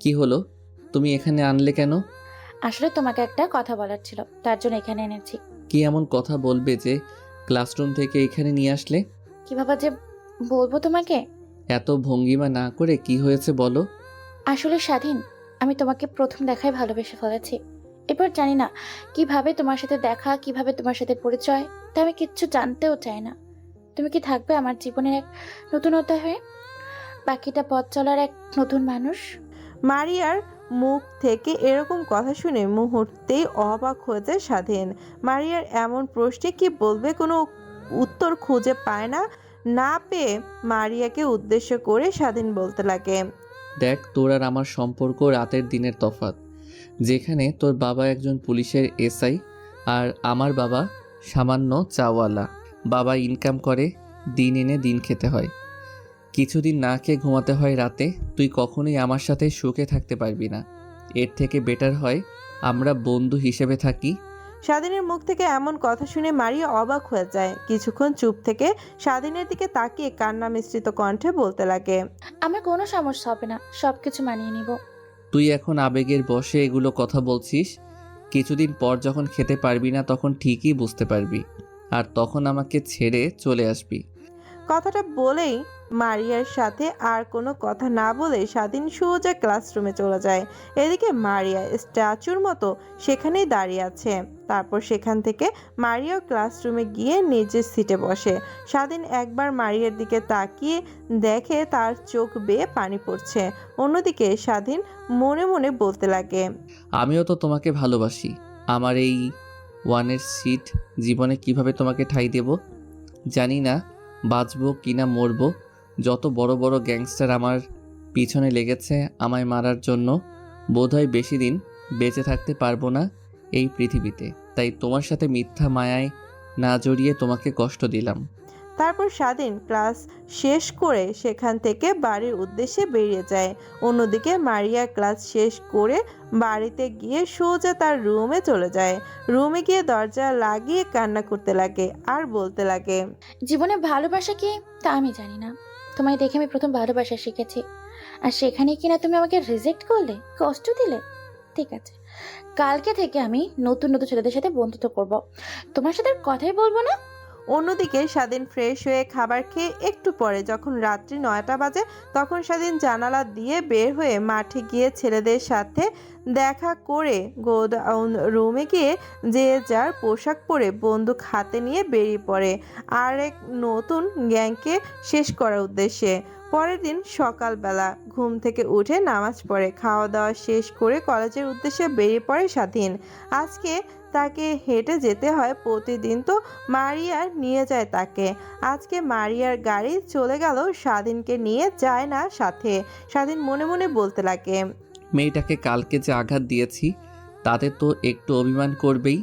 B: কি হলো, তুমি এখানে আনলে কেন?
U: আসলে তোমাকে একটা কথা বলার ছিল, তার জন্য এখানে এনেছি।
B: কি এমন কথা বলবে যে ক্লাসরুম থেকে এখানে নিয়ে আসলে?
U: কিভাবে যে বলবো তোমাকে।
B: এত ভঙ্গিমা না করে কি হয়েছে বলো।
U: আসলে স্বাধীন, আমি তোমাকে প্রথম দেখায় ভালোবেসে ফেলেছি। এবার জানি না কিভাবে তোমার সাথে দেখা, কিভাবে তোমার সাথে পরিচয়, তা আমি কিচ্ছু জানতেও চাই না। তুমি কি থাকবে আমার জীবনের এক নতুনতা হয়ে, বাকিটা পথ চলার এক নতুন মানুষ?
A: মারিয়ার মুখ থেকে এরকম কথা শুনে মুহূর্তেই অবাক হয়ে যায় স্বাধীন। মারিয়ার এমন প্রশ্নে কি বলবে কোনো উত্তর খুঁজে পায় না। না পেয়ে মারিয়াকে উদ্দেশ্য করে স্বাধীন বলতে লাগে,
B: দেখ, তোর আর আমার সম্পর্ক রাতের দিনের তফাৎ। যেখানে তোর বাবা একজন পুলিশের এসআই আর আমার বাবা সামান্য চাওয়ালা। বাবা ইনকাম করে, দিন এনে দিন খেতে হয়, কিছুদিন না খেয়ে ঘুমাতে হয় রাতে। তুই কখনোই আমার সাথে সুখে থাকতে পারবি না। এর থেকে বেটার হয় আমরা বন্ধু হিসেবে থাকি।
A: স্বাধীনের মুখ থেকে এমন কথা শুনে মারিয়া অবাক হয়ে যায়। কিছুক্ষণ চুপ থেকে স্বাধীনের দিকে তাকিয়ে কান্না মিশ্রিত কণ্ঠে বলতে লাগে,
U: আমার কোনো সমস্যা হবে না, সব কিছু মানিয়ে নিব।
B: তুই এখন আবেগের বশে এগুলো কথা বলছিস। কিছুদিন পর যখন খেতে পারবি না তখন ঠিকই বুঝতে পারবি, আর তখন আমাকে ছেড়ে চলে আসবি।
A: কথাটা বলেই মারিয়ার সাথে আর কোনো কথা না বলে স্বাধীন সোজা ক্লাসরুমে চলে যায়। এদিকে মারিয়া স্ট্যাচুর মতো সেখানেই দাঁড়িয়ে আছে। তারপর সেখান থেকে মারিয়াও ক্লাসরুমে গিয়ে নিজের সিটে বসে। স্বাধীন একবার মারিয়ার দিকে তাকিয়ে দেখে তার চোখ বেয়ে পানি পড়ছে। অন্যদিকে স্বাধীন মনে মনে বলতে লাগে,
B: আমিও তো তোমাকে ভালোবাসি। আমার এই ওয়ানের সিট জীবনে কিভাবে তোমাকে ঠাঁই দেব জানি না, বাঁচবো কিনা মরবো। যত বড় বড় গ্যাংস্টার আমার পিছনে লেগেছে আমায় মারার জন্য, বোধহয় বেশি দিন বেঁচে থাকতে পারবো না এই পৃথিবীতে। তাই তোমার সাথে মিথ্যা মায়ায় না জড়িয়ে তোমাকে কষ্ট দিলাম।
A: তারপর স্বাধীন ক্লাস শেষ করে সেখান থেকে বাড়ির উদ্দেশ্যে বেরিয়ে যায়। অন্যদিকে মারিয়া ক্লাস শেষ করে বাড়িতে গিয়ে সোজা তার রুমে চলে যায়। রুমে গিয়ে দরজা লাগিয়ে কান্না করতে লাগে আর বলতে লাগে,
U: জীবনে ভালোবাসা কি তা আমি জানি না, তোমায় দেখে আমি প্রথম ভালোবাসা শিখেছি, আর সেখানে কিনা তুমি আমাকে রিজেক্ট করলে, কষ্ট দিলে। ঠিক আছে, কালকে থেকে আমি নতুন নতুন ছেলেদের সাথে বন্ধুত্ব করব, তোমার সাথে আর কথাই বলবো না।
A: অন্যদিকে স্বাধীন ফ্রেশ হয়ে খাবার খেয়ে একটু পরে যখন রাত্রি 9টা বাজে তখন স্বাধীন জানালা দিয়ে বের হয়ে মাঠে গিয়ে ছেলেদের সাথে দেখা করে গোডাউন রুমে গিয়ে যে যার পোশাক পরে বন্দুক হাতে নিয়ে বেরিয়ে পড়ে আর এক নতুন গ্যাংকে শেষ করার উদ্দেশ্যে। পরের দিন সকালবেলা ঘুম থেকে উঠে নামাজ পড়ে খাওয়া দাওয়া শেষ করে কলেজের উদ্দেশ্যে বেরিয়ে পড়ে স্বাধীন। আজকে তাকে হেঁটে যেতে হয় প্রতিদিন, তো মারিয়া নিয়ে যায় তাকে। আজকে মারিয়ার গাড়ি চলে গেল, স্বাধীনকে নিয়ে যায় না সাথে। স্বাধীন মনে মনে বলতে লাগে,
B: মেয়েটাকে কালকে যে আঘাত দিয়েছি তাতে তো একটু অভিমান করবেই।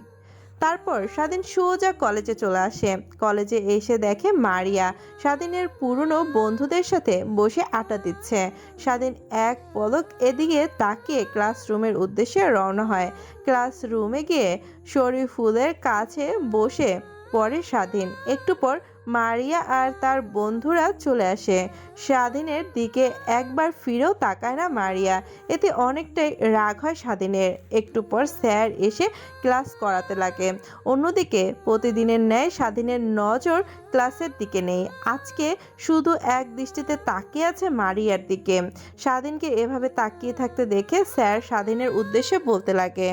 A: তারপর স্বাধীন সোজা কলেজে চলে আসে। কলেজে এসে দেখে মারিয়া স্বাধীনের পুরনো বন্ধুদের সাথে বসে আড্ডা দিচ্ছে। স্বাধীন এক পলক এদিকে তাকিয়ে ক্লাসরুমের উদ্দেশ্যে রওনা হয়। ক্লাসরুমে গিয়ে শরীফুলের কাছে বসে পড়ে স্বাধীন। একটু পর মারিয়া আর তার বন্ধুরা চলে আসে। স্বাধীনের দিকে একবার ফিরেও তাকায় না মারিয়া। এতে অনেকটাই রাগ হয় স্বাধীনের। একটু পর স্যার এসে ক্লাস করাতে লাগে। অন্যদিকে প্রতিদিনের ন্যায় স্বাধীনের নজর ক্লাসের দিকে নেই। আজকে শুধু এক দৃষ্টিতে তাকিয়ে আছে মারিয়ার দিকে। স্বাধীনকে এভাবে তাকিয়ে থাকতে দেখে স্যার স্বাধীনের উদ্দেশ্যে বলতে লাগে,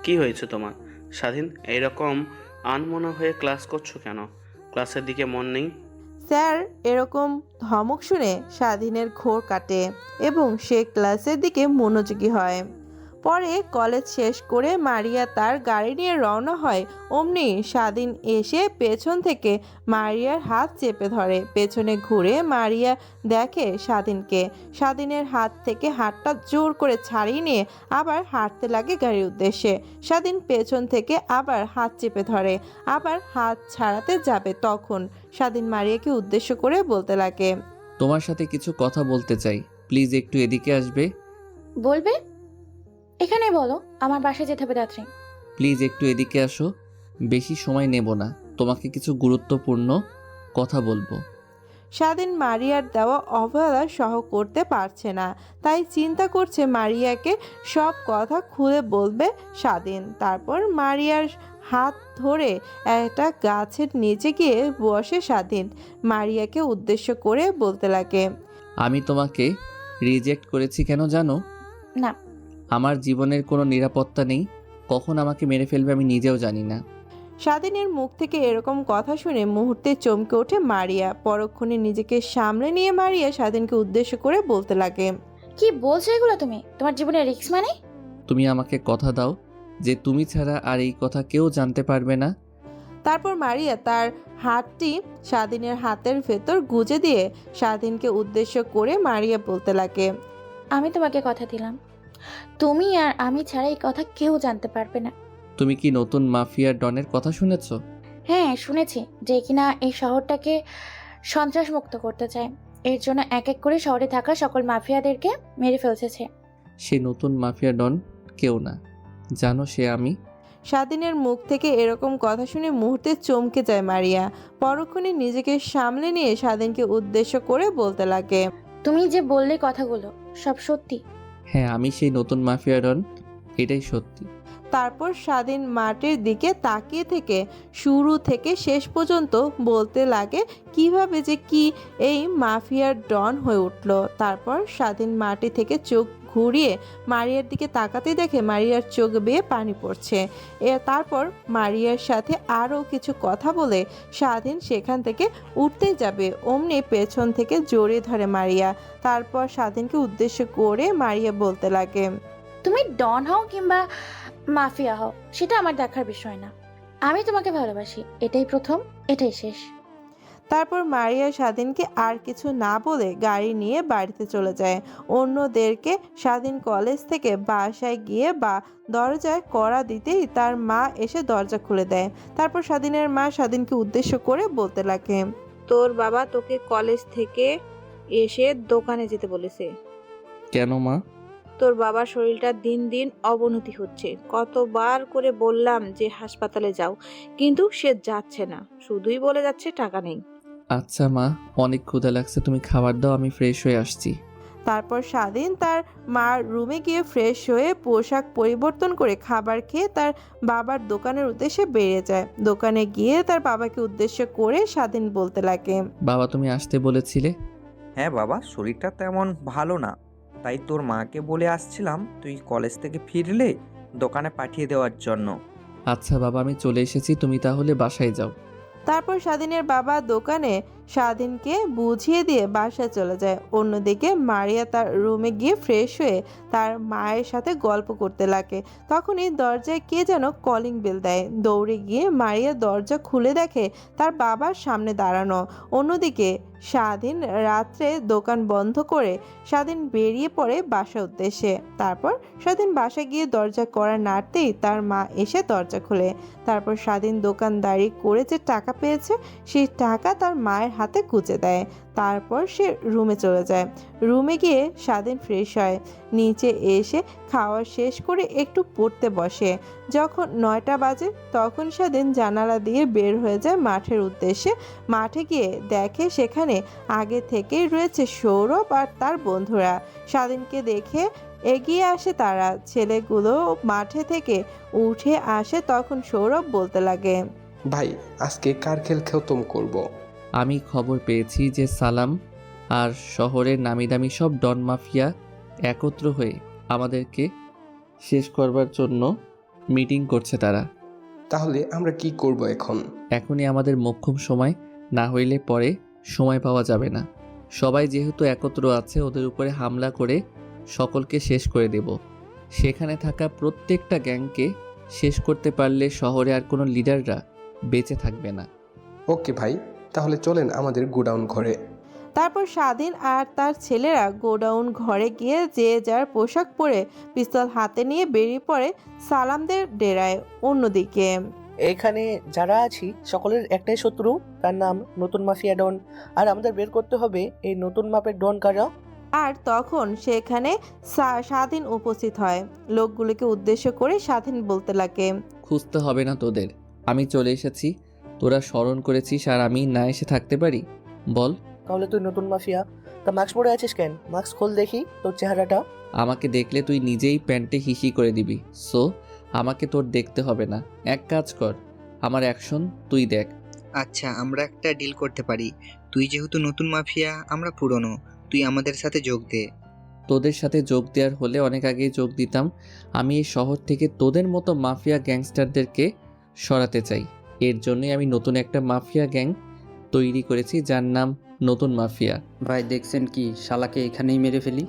Q: কি হয়েছে তোমার স্বাধীন? এইরকম আনমনা হয়ে ক্লাস করছো কেন? ক্লাসের দিকে মন নেই?
A: স্যার এরকম ধমক শুনে স্বাধীনের ঘোর কাটে এবং সে ক্লাসের দিকে মনোযোগী হয়। পরে কলেজ শেষ করে মারিয়া তার গাড়ি নিয়ে রওনা হয়। অমনি স্বাধীন এসে পেছন থেকে মারিয়ার হাত চেপে ধরে। পেছনে ঘুরে মারিয়া দেখে স্বাধীনকে। স্বাধীনের হাত থেকে হাতটা জোর করে ছাড়িয়ে নিয়ে আবার হাঁটতে লাগে গাড়ির উদ্দেশ্যে। স্বাধীন পেছন থেকে আবার হাত চেপে ধরে, আবার হাত ছাড়াতে যাবে তখন স্বাধীন মারিয়াকে উদ্দেশ্য করে বলতে লাগে,
B: তোমার সাথে কিছু কথা বলতে চাই, প্লিজ একটু এদিকে আসবে?
U: বলবে? এখানে বলো, আমার বাসায় যেতে হবে রাত্রে।
B: প্লিজ একটু এদিকে আসো, বেশি সময় নেব না, তোমাকে কিছু গুরুত্বপূর্ণ কথা বলবো।
A: স্বাধীন মারিয়ার দেওয়া অবহেলা সহ করতে পারছে না, তাই চিন্তা করছে মারিয়াকে সব কথা খুলে বলবে স্বাধীন। তারপর মারিয়ার হাত ধরে একটা গাছের নিচে গিয়ে বসে স্বাধীন। মারিয়াকে উদ্দেশ্য করে বলতে লাগে,
B: আমি তোমাকে রিজেক্ট করেছি কেন জানো?
U: না।
B: আমার জীবনের কোনো নিরাপত্তা নেই, কখন আমাকে মেরে ফেলবে আমি নিজেও জানি না।
A: স্বাধীনের মুখ থেকে এরকম কথা শুনে মুহূর্তে চমকে ওঠে মারিয়া। পরক্ষণে নিজেকে সামলে নিয়ে মারিয়া স্বাধীনকে উদ্দেশ্য করে বলতে লাগে,
U: কি বলছো এগুলো তুমি? তোমার জীবনে রিস্ক মানে?
B: তুমি আমাকে কথা দাও যে তুমি ছাড়া আর এই কথা কেউ জানতে পারবে না।
A: তারপর মারিয়া তার হাতটি স্বাধীনের হাতের ভেতর গুজে দিয়ে স্বাধীনকে উদ্দেশ্য করে মারিয়া বলতে লাগে,
U: আমি তোমাকে কথা দিলাম, তুমি আর আমি ছাড়া এই কথা কেউ জানতে পারবে না।
B: তুমি কি নতুন মাফিয়া ডনের কথা শুনেছ?
U: হ্যাঁ, শুনেছি যে কিনা এই শহরটাকে সন্ত্রাসমুক্ত করতে চায়। এর জন্য এক এক করে শহরে থাকা সকল মাফিয়াদেরকে মেরে ফেলছে।
B: সে নতুন মাফিয়া ডন কেউ না, জানো সে আমি।
A: স্বাধীনের মুখ থেকে এরকম কথা শুনে মুহূর্তে চমকে যায় মারিয়া। পরক্ষণে নিজেকে সামলে নিয়ে স্বাধীনকে উদ্দেশ্য করে বলতে লাগে,
U: তুমি যে বললে কথাগুলো সব সত্যি?
B: হ্যাঁ, আমি সেই নতুন মাফিয়া ডন, এটাই সত্যি।
A: তারপর স্বাধীন মাঠের দিকে তাকিয়ে থেকে শুরু থেকে শেষ পর্যন্ত বলতে লাগে কিভাবে যে কি এই মাফিয়ার ডন হয়ে উঠল। তারপর স্বাধীন মাটি থেকে চোখ ঘুরিয়ে মারিয়ার দিকে তাকাতে দেখে মারিয়ার চোখ বেয়ে পানি পড়ছে। তারপর মারিয়ার সাথে আরও কিছু কথা বলে স্বাধীন সেখান থেকে উঠতে যাবে, অমনি পেছন থেকে জড়িয়ে ধরে মারিয়া। তারপর স্বাধীনকে উদ্দেশ্য করে মারিয়া বলতে লাগে,
U: তুমি ডন হও কিংবা মাফিয়া হও সেটা আমার দেখার বিষয় না। আমি তোমাকে ভালোবাসি, এটাই প্রথম, এটাই শেষ।
A: তারপর মারিয়া স্বাধীনকে আর কিছু না বলে গাড়ি নিয়ে বাড়িতে চলে যায়। অন্যদেরকে স্বাধীন কলেজ থেকে বাসায় গিয়ে দরজায় কড়া দিতেই তার মা এসে দরজা খুলে দেয়। তারপর স্বাধীনের মা স্বাধীনকে উদ্দেশ্য করে বলতে লাগে,
S: তোর বাবা তোকে কলেজ থেকে এসে দোকানে যেতে বলেছে।
B: কেন মা?
S: তোর বাবার শরীরটা দিন দিন অবনতি হচ্ছে। কতবার করে বললাম যে হাসপাতালে যাও, কিন্তু সে যাচ্ছে না, শুধুই বলে যাচ্ছে টাকা নেই।
B: আচ্ছা মা, অনেক ক্ষুধা লাগছে, তুমি খাবার দাও, আমি ফ্রেশ হয়ে আসছি।
A: তারপর স্বাধীন তার মার রুমে গিয়ে ফ্রেশ হয়ে পোশাক পরিবর্তন করে খাবার খেয়ে তার বাবার দোকানের উদ্দেশ্যে বেরিয়ে যায়। দোকানে গিয়ে তার বাবাকে উদ্দেশ্য করে স্বাধীন বলতে লাগে,
B: বাবা তুমি আসতে বলেছিলে?
D: হ্যাঁ বাবা, শরীরটা তেমন ভালো না, তাই তোর মাকে বলে আসছিলাম তুই কলেজ থেকে ফিরলে দোকানে পাঠিয়ে দেওয়ার জন্য।
B: আচ্ছা বাবা, আমি চলে এসেছি, তুমি তাহলে বাসায় যাও।
A: তারপর স্বাধীনের বাবা দোকানে স্বাধীনকে বুঝিয়ে দিয়ে বাসায় চলে যায়। অন্যদিকে মারিয়া তার রুমে গিয়ে ফ্রেশ হয়ে তার মায়ের সাথে গল্প করতে লাগে। তখনই দরজায় কে যেন কলিং বেল দেয়। দৌড়ে গিয়ে মারিয়া দরজা খুলে দেখে তার বাবার সামনে দাঁড়ানো। অন্যদিকে স্বাধীন রাত্রে দোকান বন্ধ করে স্বাধীন বেরিয়ে পড়ে বাসার উদ্দেশ্যে। তারপর স্বাধীন বাসায় গিয়ে দরজা কড়া নাড়তেই তার মা এসে দরজা খোলে। তারপর স্বাধীন দোকানদারি করে যে টাকা পেয়েছে সেই টাকা তার মায়ের হাতে গুঁজে দেয়। তারপর সে রুমে চলে যায়। রুমে গিয়ে স্বাধীন ফ্রেশ হয়, নিচে এসে খাওয়া শেষ করে একটু পড়তে বসে। যখন 9টা বাজে তখন স্বাধীন জানালা দিয়ে বের হয়ে যায় মাঠের উদ্দেশ্যে। মাঠে গিয়ে দেখে সেখানে আগে থেকেই রয়েছে সৌরভ আর তার বন্ধুরা। স্বাধীনকে দেখে এগিয়ে আসে তারা। ছেলেগুলো মাঠে থেকে উঠে আসে, তখন সৌরভ বলতে লাগে,
R: ভাই আজকে কার খেল খতম করব?
B: আমি খবর পেয়েছি যে সালাম আর শহরের নামি দামি সব ডন মাফিয়া একত্র হয়ে আমাদেরকে শেষ করবার জন্য মিটিং করছে তারা।
R: তাহলে আমরা কি করব এখন?
B: এখনই আমাদের মোক্ষম সময়, না হইলে পরে সময় পাওয়া যাবে না। সবাই যেহেতু একত্র আছে, ওদের উপরে হামলা করে সকলকে শেষ করে দেব। সেখানে থাকা প্রত্যেকটা গ্যাংকে শেষ করতে পারলে শহরে আর কোনো লিডাররা বেঁচে থাকবে না।
R: ওকে ভাই, তাহলে চলেন আমাদের গোডাউন ঘরে।
A: তারপর স্বাধীন আর তার ছেলেরা গোডাউন ঘরে গিয়ে যে যার পোশাক পরে পিস্তল হাতে নিয়ে বেরিয়ে পড়ে সালামদের ডেরায়। অন্যদিকে
L: এখানে যারা আছি সকলের একটাই শত্রু, তার নাম নতুন মাফিয়া ডন, আর আমাদের বের করতে হবে এই নতুন মাপের ডন কারা।
A: আর তখন সেখানে স্বাধীন উপস্থিত হয়। লোকগুলোকে উদ্দেশ্য করে স্বাধীন বলতে লাগে,
B: খুঁজতে হবে না তোদের, আমি চলে এসেছি। তোরা স্মরণ করেছিস আর আমি না এসে থাকতে পারি? বল।
L: তাহলে তুই নতুন মাফিয়া, তা মাস্ক পরে আছিস কেন? মাস্ক খোল দেখি তোর চেহারাটা।
B: আমাকে দেখলে তুই নিজেই প্যান্টে হিসি করে দিবি, সো আমাকে তোর দেখতে হবে না। এক কাজ কর, আমার অ্যাকশন তুই দেখ।
V: আচ্ছা, আমরা একটা ডিল করতে পারি। তুই যেহেতু নতুন মাফিয়া, আমরা পুরনো, তুই আমাদের সাথে যোগ দে।
B: তোদের সাথে যোগ দেওয়ার হলে অনেক আগেই যোগ দিতাম। আমি এই শহর থেকে তোদের মতো মাফিয়া গ্যাংস্টারদেরকে সরাতে চাই। এর জন্যই আমি নতুন একটা মাফিয়া গ্যাং তৈরি করেছি, যার নাম নতুন মাফিয়া।
I: ভাই দেখছেন কি, শালাকে এখানেই মেরে ফেলি।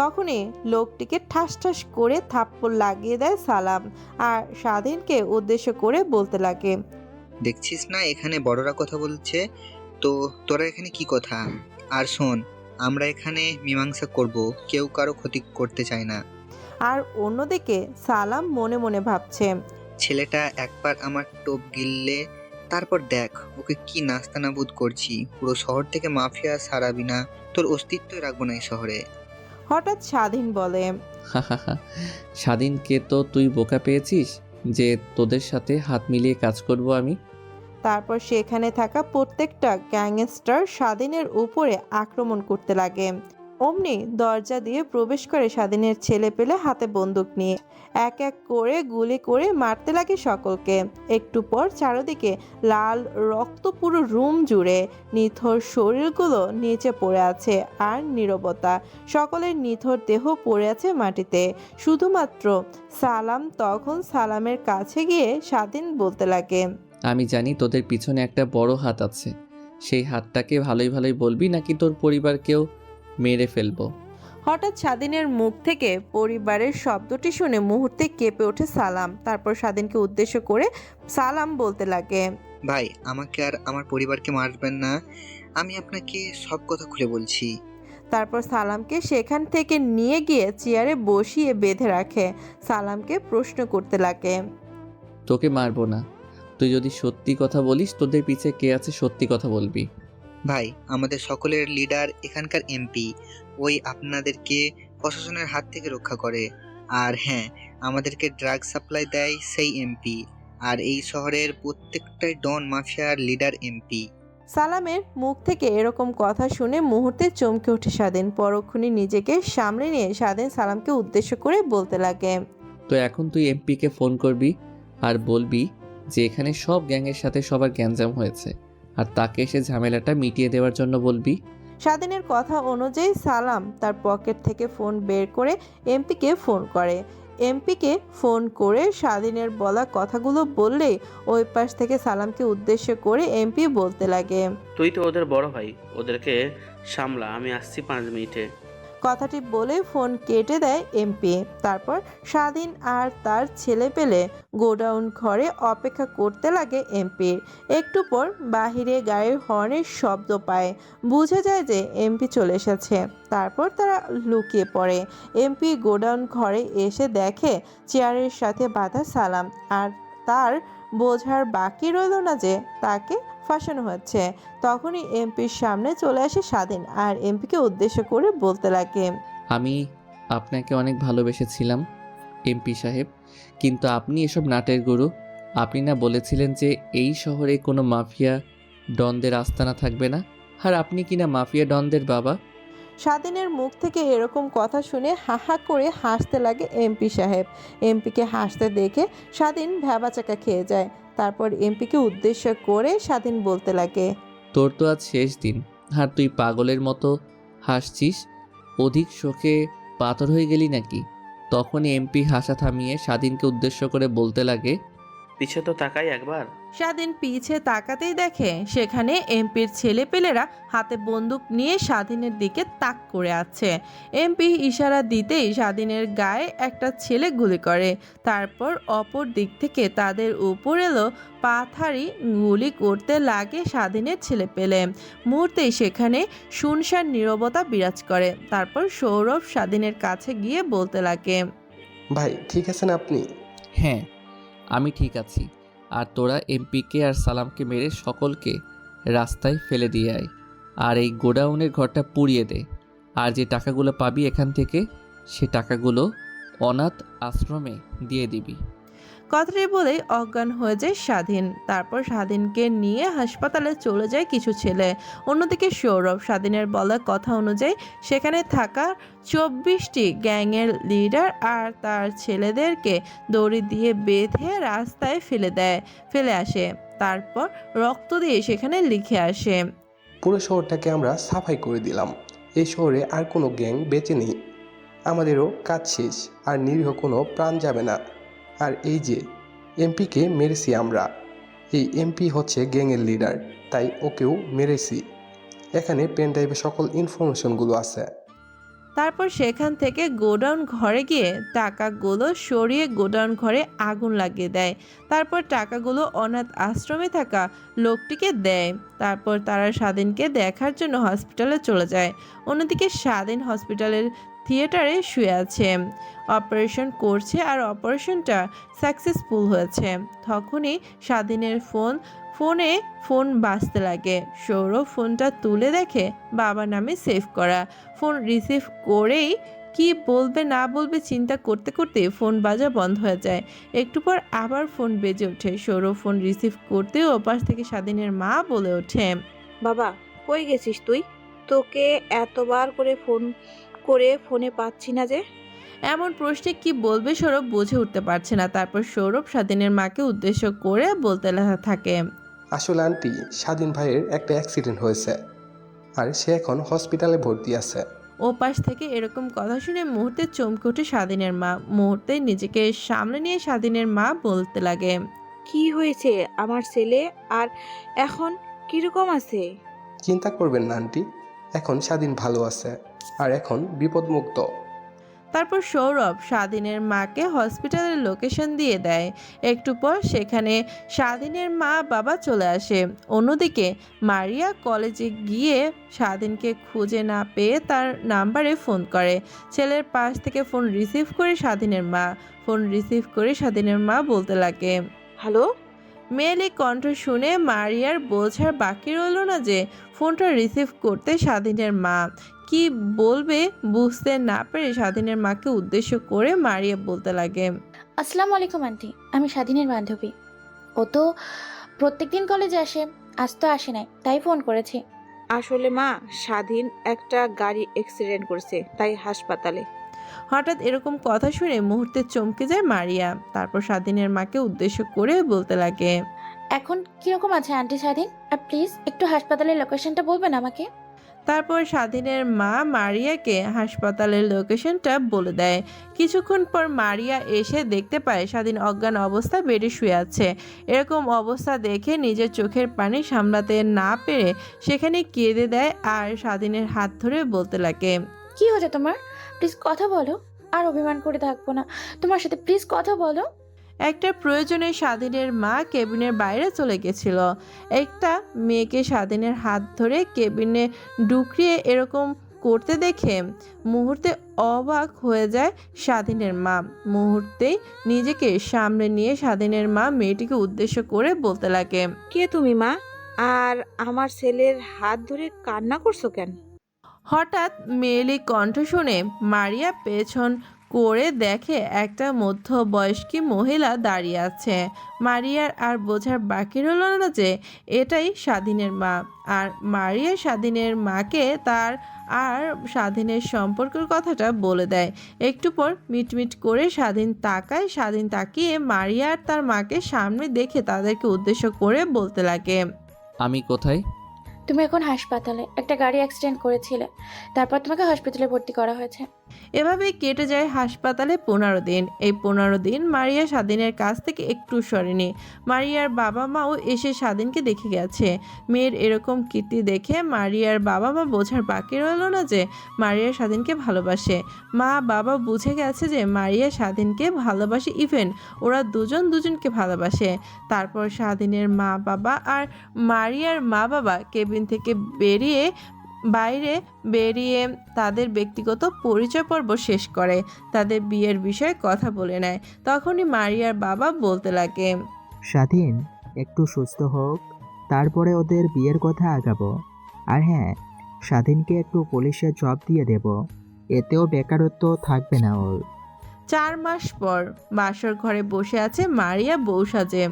S: তখনই লোকটিকে ঠাস ঠাস করে থাপ্পড় লাগিয়ে দেয় সালাম আর স্বাধীনকে উদ্দেশ্য করে বলতে লাগে,
V: দেখছিস না এখানে বড়রা কথা বলছে, তো তোরা এখানে কি কথা? আর শোন, আমরা এখানে মীমাংসা করব, কেউ কারো ক্ষতি করতে চায় না।
S: আর অন্যদিকে সালাম মনে মনে ভাবছে,
V: ছেলেটা একবার আমার টোপ গিললে তারপর দেখ ওকে কি নাস্তানাবুদ করছি। পুরো শহর থেকে মাফিয়া সারাবি না, তোর অস্তিত্বই রাখবো না এই শহরে।
S: হঠাৎ স্বাধীন বলে,
B: স্বাধীনকে তো তুই বোকা পেয়েছিস যে তোদের সাথে হাত মিলিয়ে কাজ করব আমি।
S: তারপর সেখানে থাকা প্রত্যেকটা গ্যাংস্টার স্বাধীনের উপরে আক্রমণ করতে লাগে। অমনি দরজা দিয়ে প্রবেশ করে স্বাধীনের ছেলে পেলে হাতে বন্দুক নিয়ে এক এক করে গুলি করে মারতে লাগে সকলকে। একটু পর চারদিকে লাল রক্ত পুরো রুম জুড়ে, নিথর শরীরগুলো নিচে পড়ে আছে আর নীরবতা। সকলের নিথর দেহ পড়ে আছে মাটিতে। শুধুমাত্র সালাম তখন সালামের কাছে গিয়ে স্বাধীন বলতে লাগে,
B: আমি জানি তোদের পিছনে একটা বড় হাত আছে, সেই হাতটাকে ভালোই ভালোই বলবি নাকি তোর পরিবারকেও মেরে ফেলবো।
S: হঠাৎ স্বাধীনের মুখ থেকে পরিবারের শব্দটি শুনে মুহূর্তে কেঁপে ওঠে সালাম। তারপর স্বাধীনকে উদ্দেশ্য করে সালাম বলতে লাগে,
V: ভাই আমাকে আর আমার পরিবারকে মারবেন না, আমি আপনাকে সব কথা খুলে বলছি।
S: তারপর সালামকে সেখান থেকে নিয়ে গিয়ে চেয়ারে বসিয়ে বেঁধে রাখে। সালামকে প্রশ্ন করতে লাগে,
B: তোকে মারবো না, তুই যদি সত্যি কথা বলিস তোদের পিছে কে আছে সত্যি কথা বলবি।
V: ভাই আমাদের সকলের লিডার এখানকার এমপি, ওই আপনাদেরকে প্রশাসনের হাত থেকে রক্ষা করে। আর হ্যাঁ, আমাদেরকে ড্রাগ সাপ্লাই দেয় সেই এমপি। আর এই শহরের প্রত্যেকটাই ডন মাফিয়ার লিডার এমপি।
S: সালামের মুখ থেকে এরকম কথা শুনে মুহূর্তে চমকে ওঠে স্বাধীন। পরক্ষণে নিজেকে সামলে নিয়ে স্বাধীন সালামকে উদ্দেশ্য করে বলতে লাগে,
B: তো এখন তুই এমপিকে ফোন করবি আর বলবি যে এখানে সব গ্যাংয়ের সাথে সবার গ্যাঞ্জাম হয়েছে, আর তাকে এসে ঝামেলাটা মিটিয়ে দেওয়ার জন্য বলবি।
S: স্বাধীনের কথা অনুযায়ী সালাম তার পকেট থেকে ফোন বের করে এমপিকে ফোন করে। এমপিকে ফোন করে স্বাধীনের বলা কথাগুলো বললেই ওই পাশ থেকে সালামকে উদ্দেশ্য করে এমপি বলতে লাগে,
Q: তুই তো ওদের বড় ভাই, ওদেরকে সামলা, আমি আসছি 5 মিনিটে।
S: কথাটি বলে ফোন কেটে দেয় এমপি। তারপর স্বাধীন আর তার ছেলে পেলে গোডাউন ঘরে অপেক্ষা করতে লাগে এমপির। একটু পর বাহিরে গাড়ির হর্নের শব্দ পায়, বোঝা যায় যে এমপি চলে এসেছে। তারপর তারা লুকিয়ে পড়ে। এমপি গোডাউন ঘরে এসে দেখে চেয়ারের সাথে বাঁধা সালাম, আর তার বোঝার বাকি রইল না যে তাকে ফাঁসানো হচ্ছে। তখনই এমপির সামনে চলে আসে স্বাধীন আর এমপিকে উদ্দেশ্য করে বলতে লাগে,
B: আমি আপনাকে অনেক ভালোবেসেছিলাম এমপি সাহেব, কিন্তু আপনি এসব নাটের গুরু। আপনি না বলেছিলেন যে এই শহরে কোনো মাফিয়া ডনদের আস্তানা থাকবে না, আর আপনি কিনা মাফিয়া ডনদের বাবা।
S: স্বাধীনের মুখ থেকে এরকম কথা শুনে হা হা করে হাসতে লাগে এমপি সাহেব। এমপিকে হাসতে দেখে স্বাধীন ভ্যাবাচাকা খেয়ে যায়। তারপর এমপিকে উদ্দেশ্য করে স্বাধীন বলতে লাগে,
B: তোর তো আজ শেষ দিন, আর তুই পাগলের মতো হাসছিস, অধিক শোকে পাথর হয়ে গেলি নাকি? তখনই এমপি হাসা থামিয়ে স্বাধীনকে উদ্দেশ্য করে বলতে লাগে,
Q: পিছে তো তাকাই একবার।
S: স্বাধীন পিছে তাকাতেই দেখে সেখানে এমপির ছেলেপেলেরা হাতে বন্দুক নিয়ে স্বাধীনের দিকে তাক করে আছে। এমপি ইশারা দিতেই স্বাধীনের গায়ে একটা ছেলে গুলি করে। তারপর অপর দিক থেকে তাদের উপর এলো পাথারি গুলি করতে লাগে স্বাধীনের ছেলেপেলে। মুহূর্তেই সেখানে শুনশান নীরবতা বিরাজ করে। তারপর সৌরভ স্বাধীনের কাছে গিয়ে বলতে লাগে,
R: ভাই ঠিক আছেন আপনি?
B: হ্যাঁ আমি ঠিক আছি, আর তোরা এমপিকে আর সালামকে মেরে সকলকে রাস্তায় ফেলে দিয়ে আয়, আর এই গোডাউনের ঘরটা পুড়িয়ে দে। আর যে টাকাগুলো পাবি এখান থেকে, সে টাকাগুলো অনাথ আশ্রমে দিয়ে দিবি।
S: কথাটি বলেই অজ্ঞান হয়ে যায় স্বাধীন। তারপর স্বাধীনকে নিয়ে হাসপাতালে চলে যায় কিছু ছেলে। অন্যদিকে সৌরভ স্বাধীনের বলা কথা অনুযায়ী সেখানে থাকা 24টি গ্যাংয়ের লিডার আর তার ছেলেদেরকে দড়ি দিয়ে বেঁধে রাস্তায় ফেলে আসে। তারপর রক্ত দিয়ে সেখানে লিখে আসে,
R: পুরো শহরটাকে আমরা সাফাই করে দিলাম, এই শহরে আর কোনো গ্যাং বেঁচে নেই, আমাদেরও কাজ শেষ, আর নিরীহ কোনো প্রাণ যাবে না। আর এই যে এমপিকে মেরেছি আমরা, এই এমপি হচ্ছে গ্যাংয়ের লিডার, তাই ওকেও মেরেছি। এখানে পেন ড্রাইভে সকল ইনফরমেশনগুলো আছে।
S: তারপর সেখান থেকে গোডাউন ঘরে গিয়ে টাকাগুলো সরিয়ে গোডাউন ঘরে আগুন লাগিয়ে দেয়। তারপর টাকাগুলো অনাথ আশ্রমে থাকা লোকটিকে দেয়। তারপর তারা স্বাধীনকে দেখার জন্য হসপিটালে চলে যায়। অন্যদিকে স্বাধীন হসপিটালের থিয়েটারে শুয়ে আছে, অপারেশন করছে আর অপারেশনটা সাকসেসফুল হয়েছে। তখনই স্বাধীনের ফোন বাজতে লাগে। সৌরভ ফোনটা তুলে দেখে বাবার নামে সেভ করা। ফোন রিসিভ করেই কি বলবে না বলবে চিন্তা করতে করতে ফোন বাজা বন্ধ হয়ে যায়। একটু পর আবার ফোন বেজে ওঠে। সৌরভ ফোন রিসিভ করতেও ওপাশ থেকে স্বাধীনের মা বলে ওঠে,
A: বাবা কই গেছিস তুই? তোকে এতবার করে ফোনে পাচ্ছি না যে।
S: এমন প্রশ্নে কি বলবে সৌরভ বুঝে উঠতে পারছে না। তারপর সৌরভ স্বাধীনের মাকে উদ্দেশ্য করে বলতে থাকে,
R: আসলে আন্টি, স্বাধীন ভাইয়ের একটা অ্যাক্সিডেন্ট হয়েছে আর সে এখন হসপিটালে ভর্তি আছে।
S: ও পাশ থেকে এরকম কথা শুনে মুহূর্তে চমকে ওঠে স্বাধীনের মা। মুহূর্তে নিজেকে সামনে নিয়ে স্বাধীনের মা বলতে লাগে,
A: কি হয়েছে আমার ছেলে, আর এখন কিরকম আছে?
R: চিন্তা করবেন না আন্টি, এখন স্বাধীন ভালো আছে আর এখন বিপদমুক্ত।
S: তারপর সৌরভ স্বাধীনের মাকে হসপিটালের লোকেশন দিয়ে দেয়। একটু পর সেখানে স্বাধীনের মা বাবা চলে আসে। অন্যদিকে মারিয়া কলেজে গিয়ে স্বাধীনকে খুঁজে না পেয়ে তার নাম্বারে ফোন করে। ছেলের পাশ থেকে ফোন রিসিভ করে স্বাধীনের মা বলতে লাগে,
A: হ্যালো।
S: মেয়েলি কণ্ঠ শুনে মারিয়ার বোঝার বাকি রইল না যে ফোনটা রিসিভ করতে স্বাধীনের মা কি বলবে। বুঝতে না পেরে স্বাধীনের মাকে উদ্দেশ্য করে মারিয়া বলতে লাগে,
U: আসসালামু আলাইকুম আন্টি, আমি স্বাধীনের বান্ধবী। ও তো প্রত্যেকদিন কলেজে আসে, আজ তো আসে নাই, তাই ফোন করেছি।
A: আসলে মা, স্বাধীন একটা গাড়ি অ্যাক্সিডেন্ট করেছে, তাই হাসপাতালে।
S: হঠাৎ এরকম কথা শুনে মুহূর্তে চমকে যায় মারিয়া। তারপর স্বাধীনের মাকে উদ্দেশ্য করে বলতে লাগে,
U: এখন কিরকম আছে আন্টি স্বাধীন? আর প্লিজ একটু হাসপাতালের লোকেশনটা বলবেন আমাকে।
S: তারপর স্বাধীনের মা মারিয়াকে হাসপাতালের লোকেশনটা বলে দেয়। কিছুক্ষণ পর মারিয়া এসে দেখতে পায় স্বাধীন অজ্ঞান অবস্থায় বেডে শুয়ে আছে। এরকম অবস্থা দেখে নিজের চোখের পানি সামলাতে না পেরে সেখানে কেঁদে দেয় আর স্বাধীনের হাত ধরে বলতে লাগে,
U: কি হয়েছে তোমার? প্লিজ কথা বলো, আর অভিমান করে থাকবো না তোমার সাথে, প্লিজ কথা বলো।
S: একটা প্রয়োজনে স্বাধীনের মা কেবিনের বাইরে চলে গেছিল। একটা মেয়েকে স্বাধীনের হাত ধরে কেবিনে ঢুকিয়ে এরকম করতে দেখে মুহূর্তে অবাক হয়ে যায় স্বাধীনের মা। মুহূর্তেই নিজেকে সামনে নিয়ে স্বাধীনের মা মেয়েটিকে উদ্দেশ্য করে বলতে লাগে,
A: কে তুমি মা? আর আমার ছেলের হাত ধরে কান্না করছো কেন?
S: হঠাৎ মেয়েলি কণ্ঠ শুনে মারিয়া পেছন করে দেখে একটা মধ্যবয়স্কী মহিলা দাঁড়িয়ে আছে। মারিয়ার আর বোঝার বাকি রইল না যে এটাই স্বাধীনের মা। আর মারিয়া স্বাধীনের মাকে তার আর স্বাধীনের সম্পর্কের কথাটা বলে দেয়। একটু পর মিটমিট করে স্বাধীন তাকিয়ে মারিয়া আর তার মাকে সামনে দেখে তাদেরকে উদ্দেশ্য করে বলতে লাগে,
B: আমি কোথায়?
U: তুমি এখন হাসপাতালে, একটা গাড়ি অ্যাক্সিডেন্ট করেছিলে, তারপর তোমাকে হসপিটালে ভর্তি করা হয়েছে।
S: এভাবেই কেটে যায় হাসপাতালে 15 দিন। এই 15 দিন মারিয়া স্বাধীনের কাছ থেকে একটু সরেনি। মারিয়ার বাবা মাও এসে স্বাধীনকে দেখে গেছে। মেয়ের এরকম কীর্তি দেখে মারিয়ার বাবা মা বোঝার বাকি রইল না যে মারিয়া স্বাধীনকে ভালোবাসে। মা বাবা বুঝে গেছে যে মারিয়া স্বাধীনকে ভালোবাসে, ইভেন ওরা দুজনকে ভালোবাসে। তারপর স্বাধীনের মা বাবা আর মারিয়ার মা বাবা কেবিন থেকে বাইরে বেরিয়ে তাদের ব্যক্তিগত পরিচয় পর্ব শেষ করে তাদের বিয়ের বিষয়ে কথা বলে নেয়। তখনই মারিয়ার বাবা বলতে লাগে,
E: স্বাধীন একটু সুস্থ হোক, তারপরে ওদের বিয়ের কথা আগাবো। আর হ্যাঁ, স্বাধীনকে একটু পুলিশের জব দিয়ে দেব, এতেও বেকারত্ব থাকবে না ওর।
S: 4 মাস পর বাসর ঘরে বসে আছে মারিয়া বউ সাজে।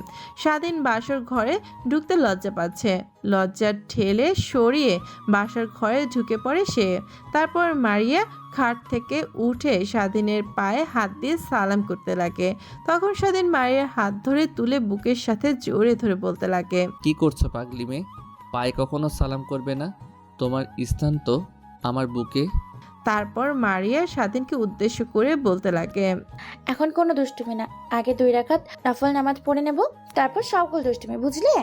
S: স্বাধীন বাসর ঘরে ঢুকতে লজ্জা পাচ্ছে। লজ্জার ঠেলে সরিয়ে বাসর ঘরে ঢুকে পড়ে সে। তারপর মারিয়া খাট থেকে উঠে স্বাধীনের পায়ে হাত দিয়ে সালাম করতে লাগে। তখন স্বাধীন মারিয়ার হাত ধরে তুলে বুকের সাথে জোরে ধরে বলতে লাগে,
B: কি করছো পাগলি মেয়ে? পায়ে কখনো সালাম করবে না, তোমার স্থান তো আমার বুকে।
S: তারপর মারিয়া স্বাধীনকে উদ্দেশ্য করে বলতে লাগে,
U: এখন কোনো দুষ্টুমি না, আগে 2 রাকাত নফল নামাজ পড়ে নেব, তারপর সকল দুষ্টুমি, বুঝলে?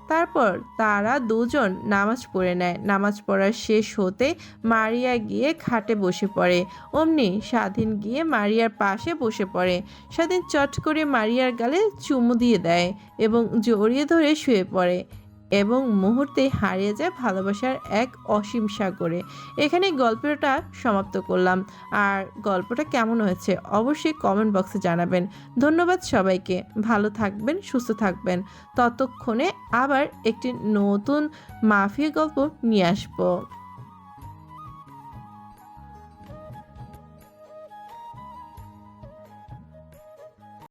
S: তারপর তারা দুজন নামাজ পড়ে নেয়। নামাজ পড়া শেষ হতে মারিয়া গিয়ে খাটে বসে পড়ে। অমনি স্বাধীন গিয়ে মারিয়ার পাশে বসে পড়ে। স্বাধীন চট করে মারিয়ার গালে চুমু দিয়ে দেয় এবং জড়িয়ে ধরে শুয়ে পড়ে এবং মুহূর্তে হারিয়ে যায় ভালোবাসার এক অসীম সাগরে। এখানে গল্পটা সমাপ্ত করলাম। আর গল্পটা কেমন হয়েছে অবশ্যই কমেন্ট বক্সে জানাবেন। ধন্যবাদ সবাইকে। ভালো থাকবেন, সুস্থ থাকবেন। ততক্ষণে আবার একটি নতুন মাফিয়া গল্প নিয়ে আসবো।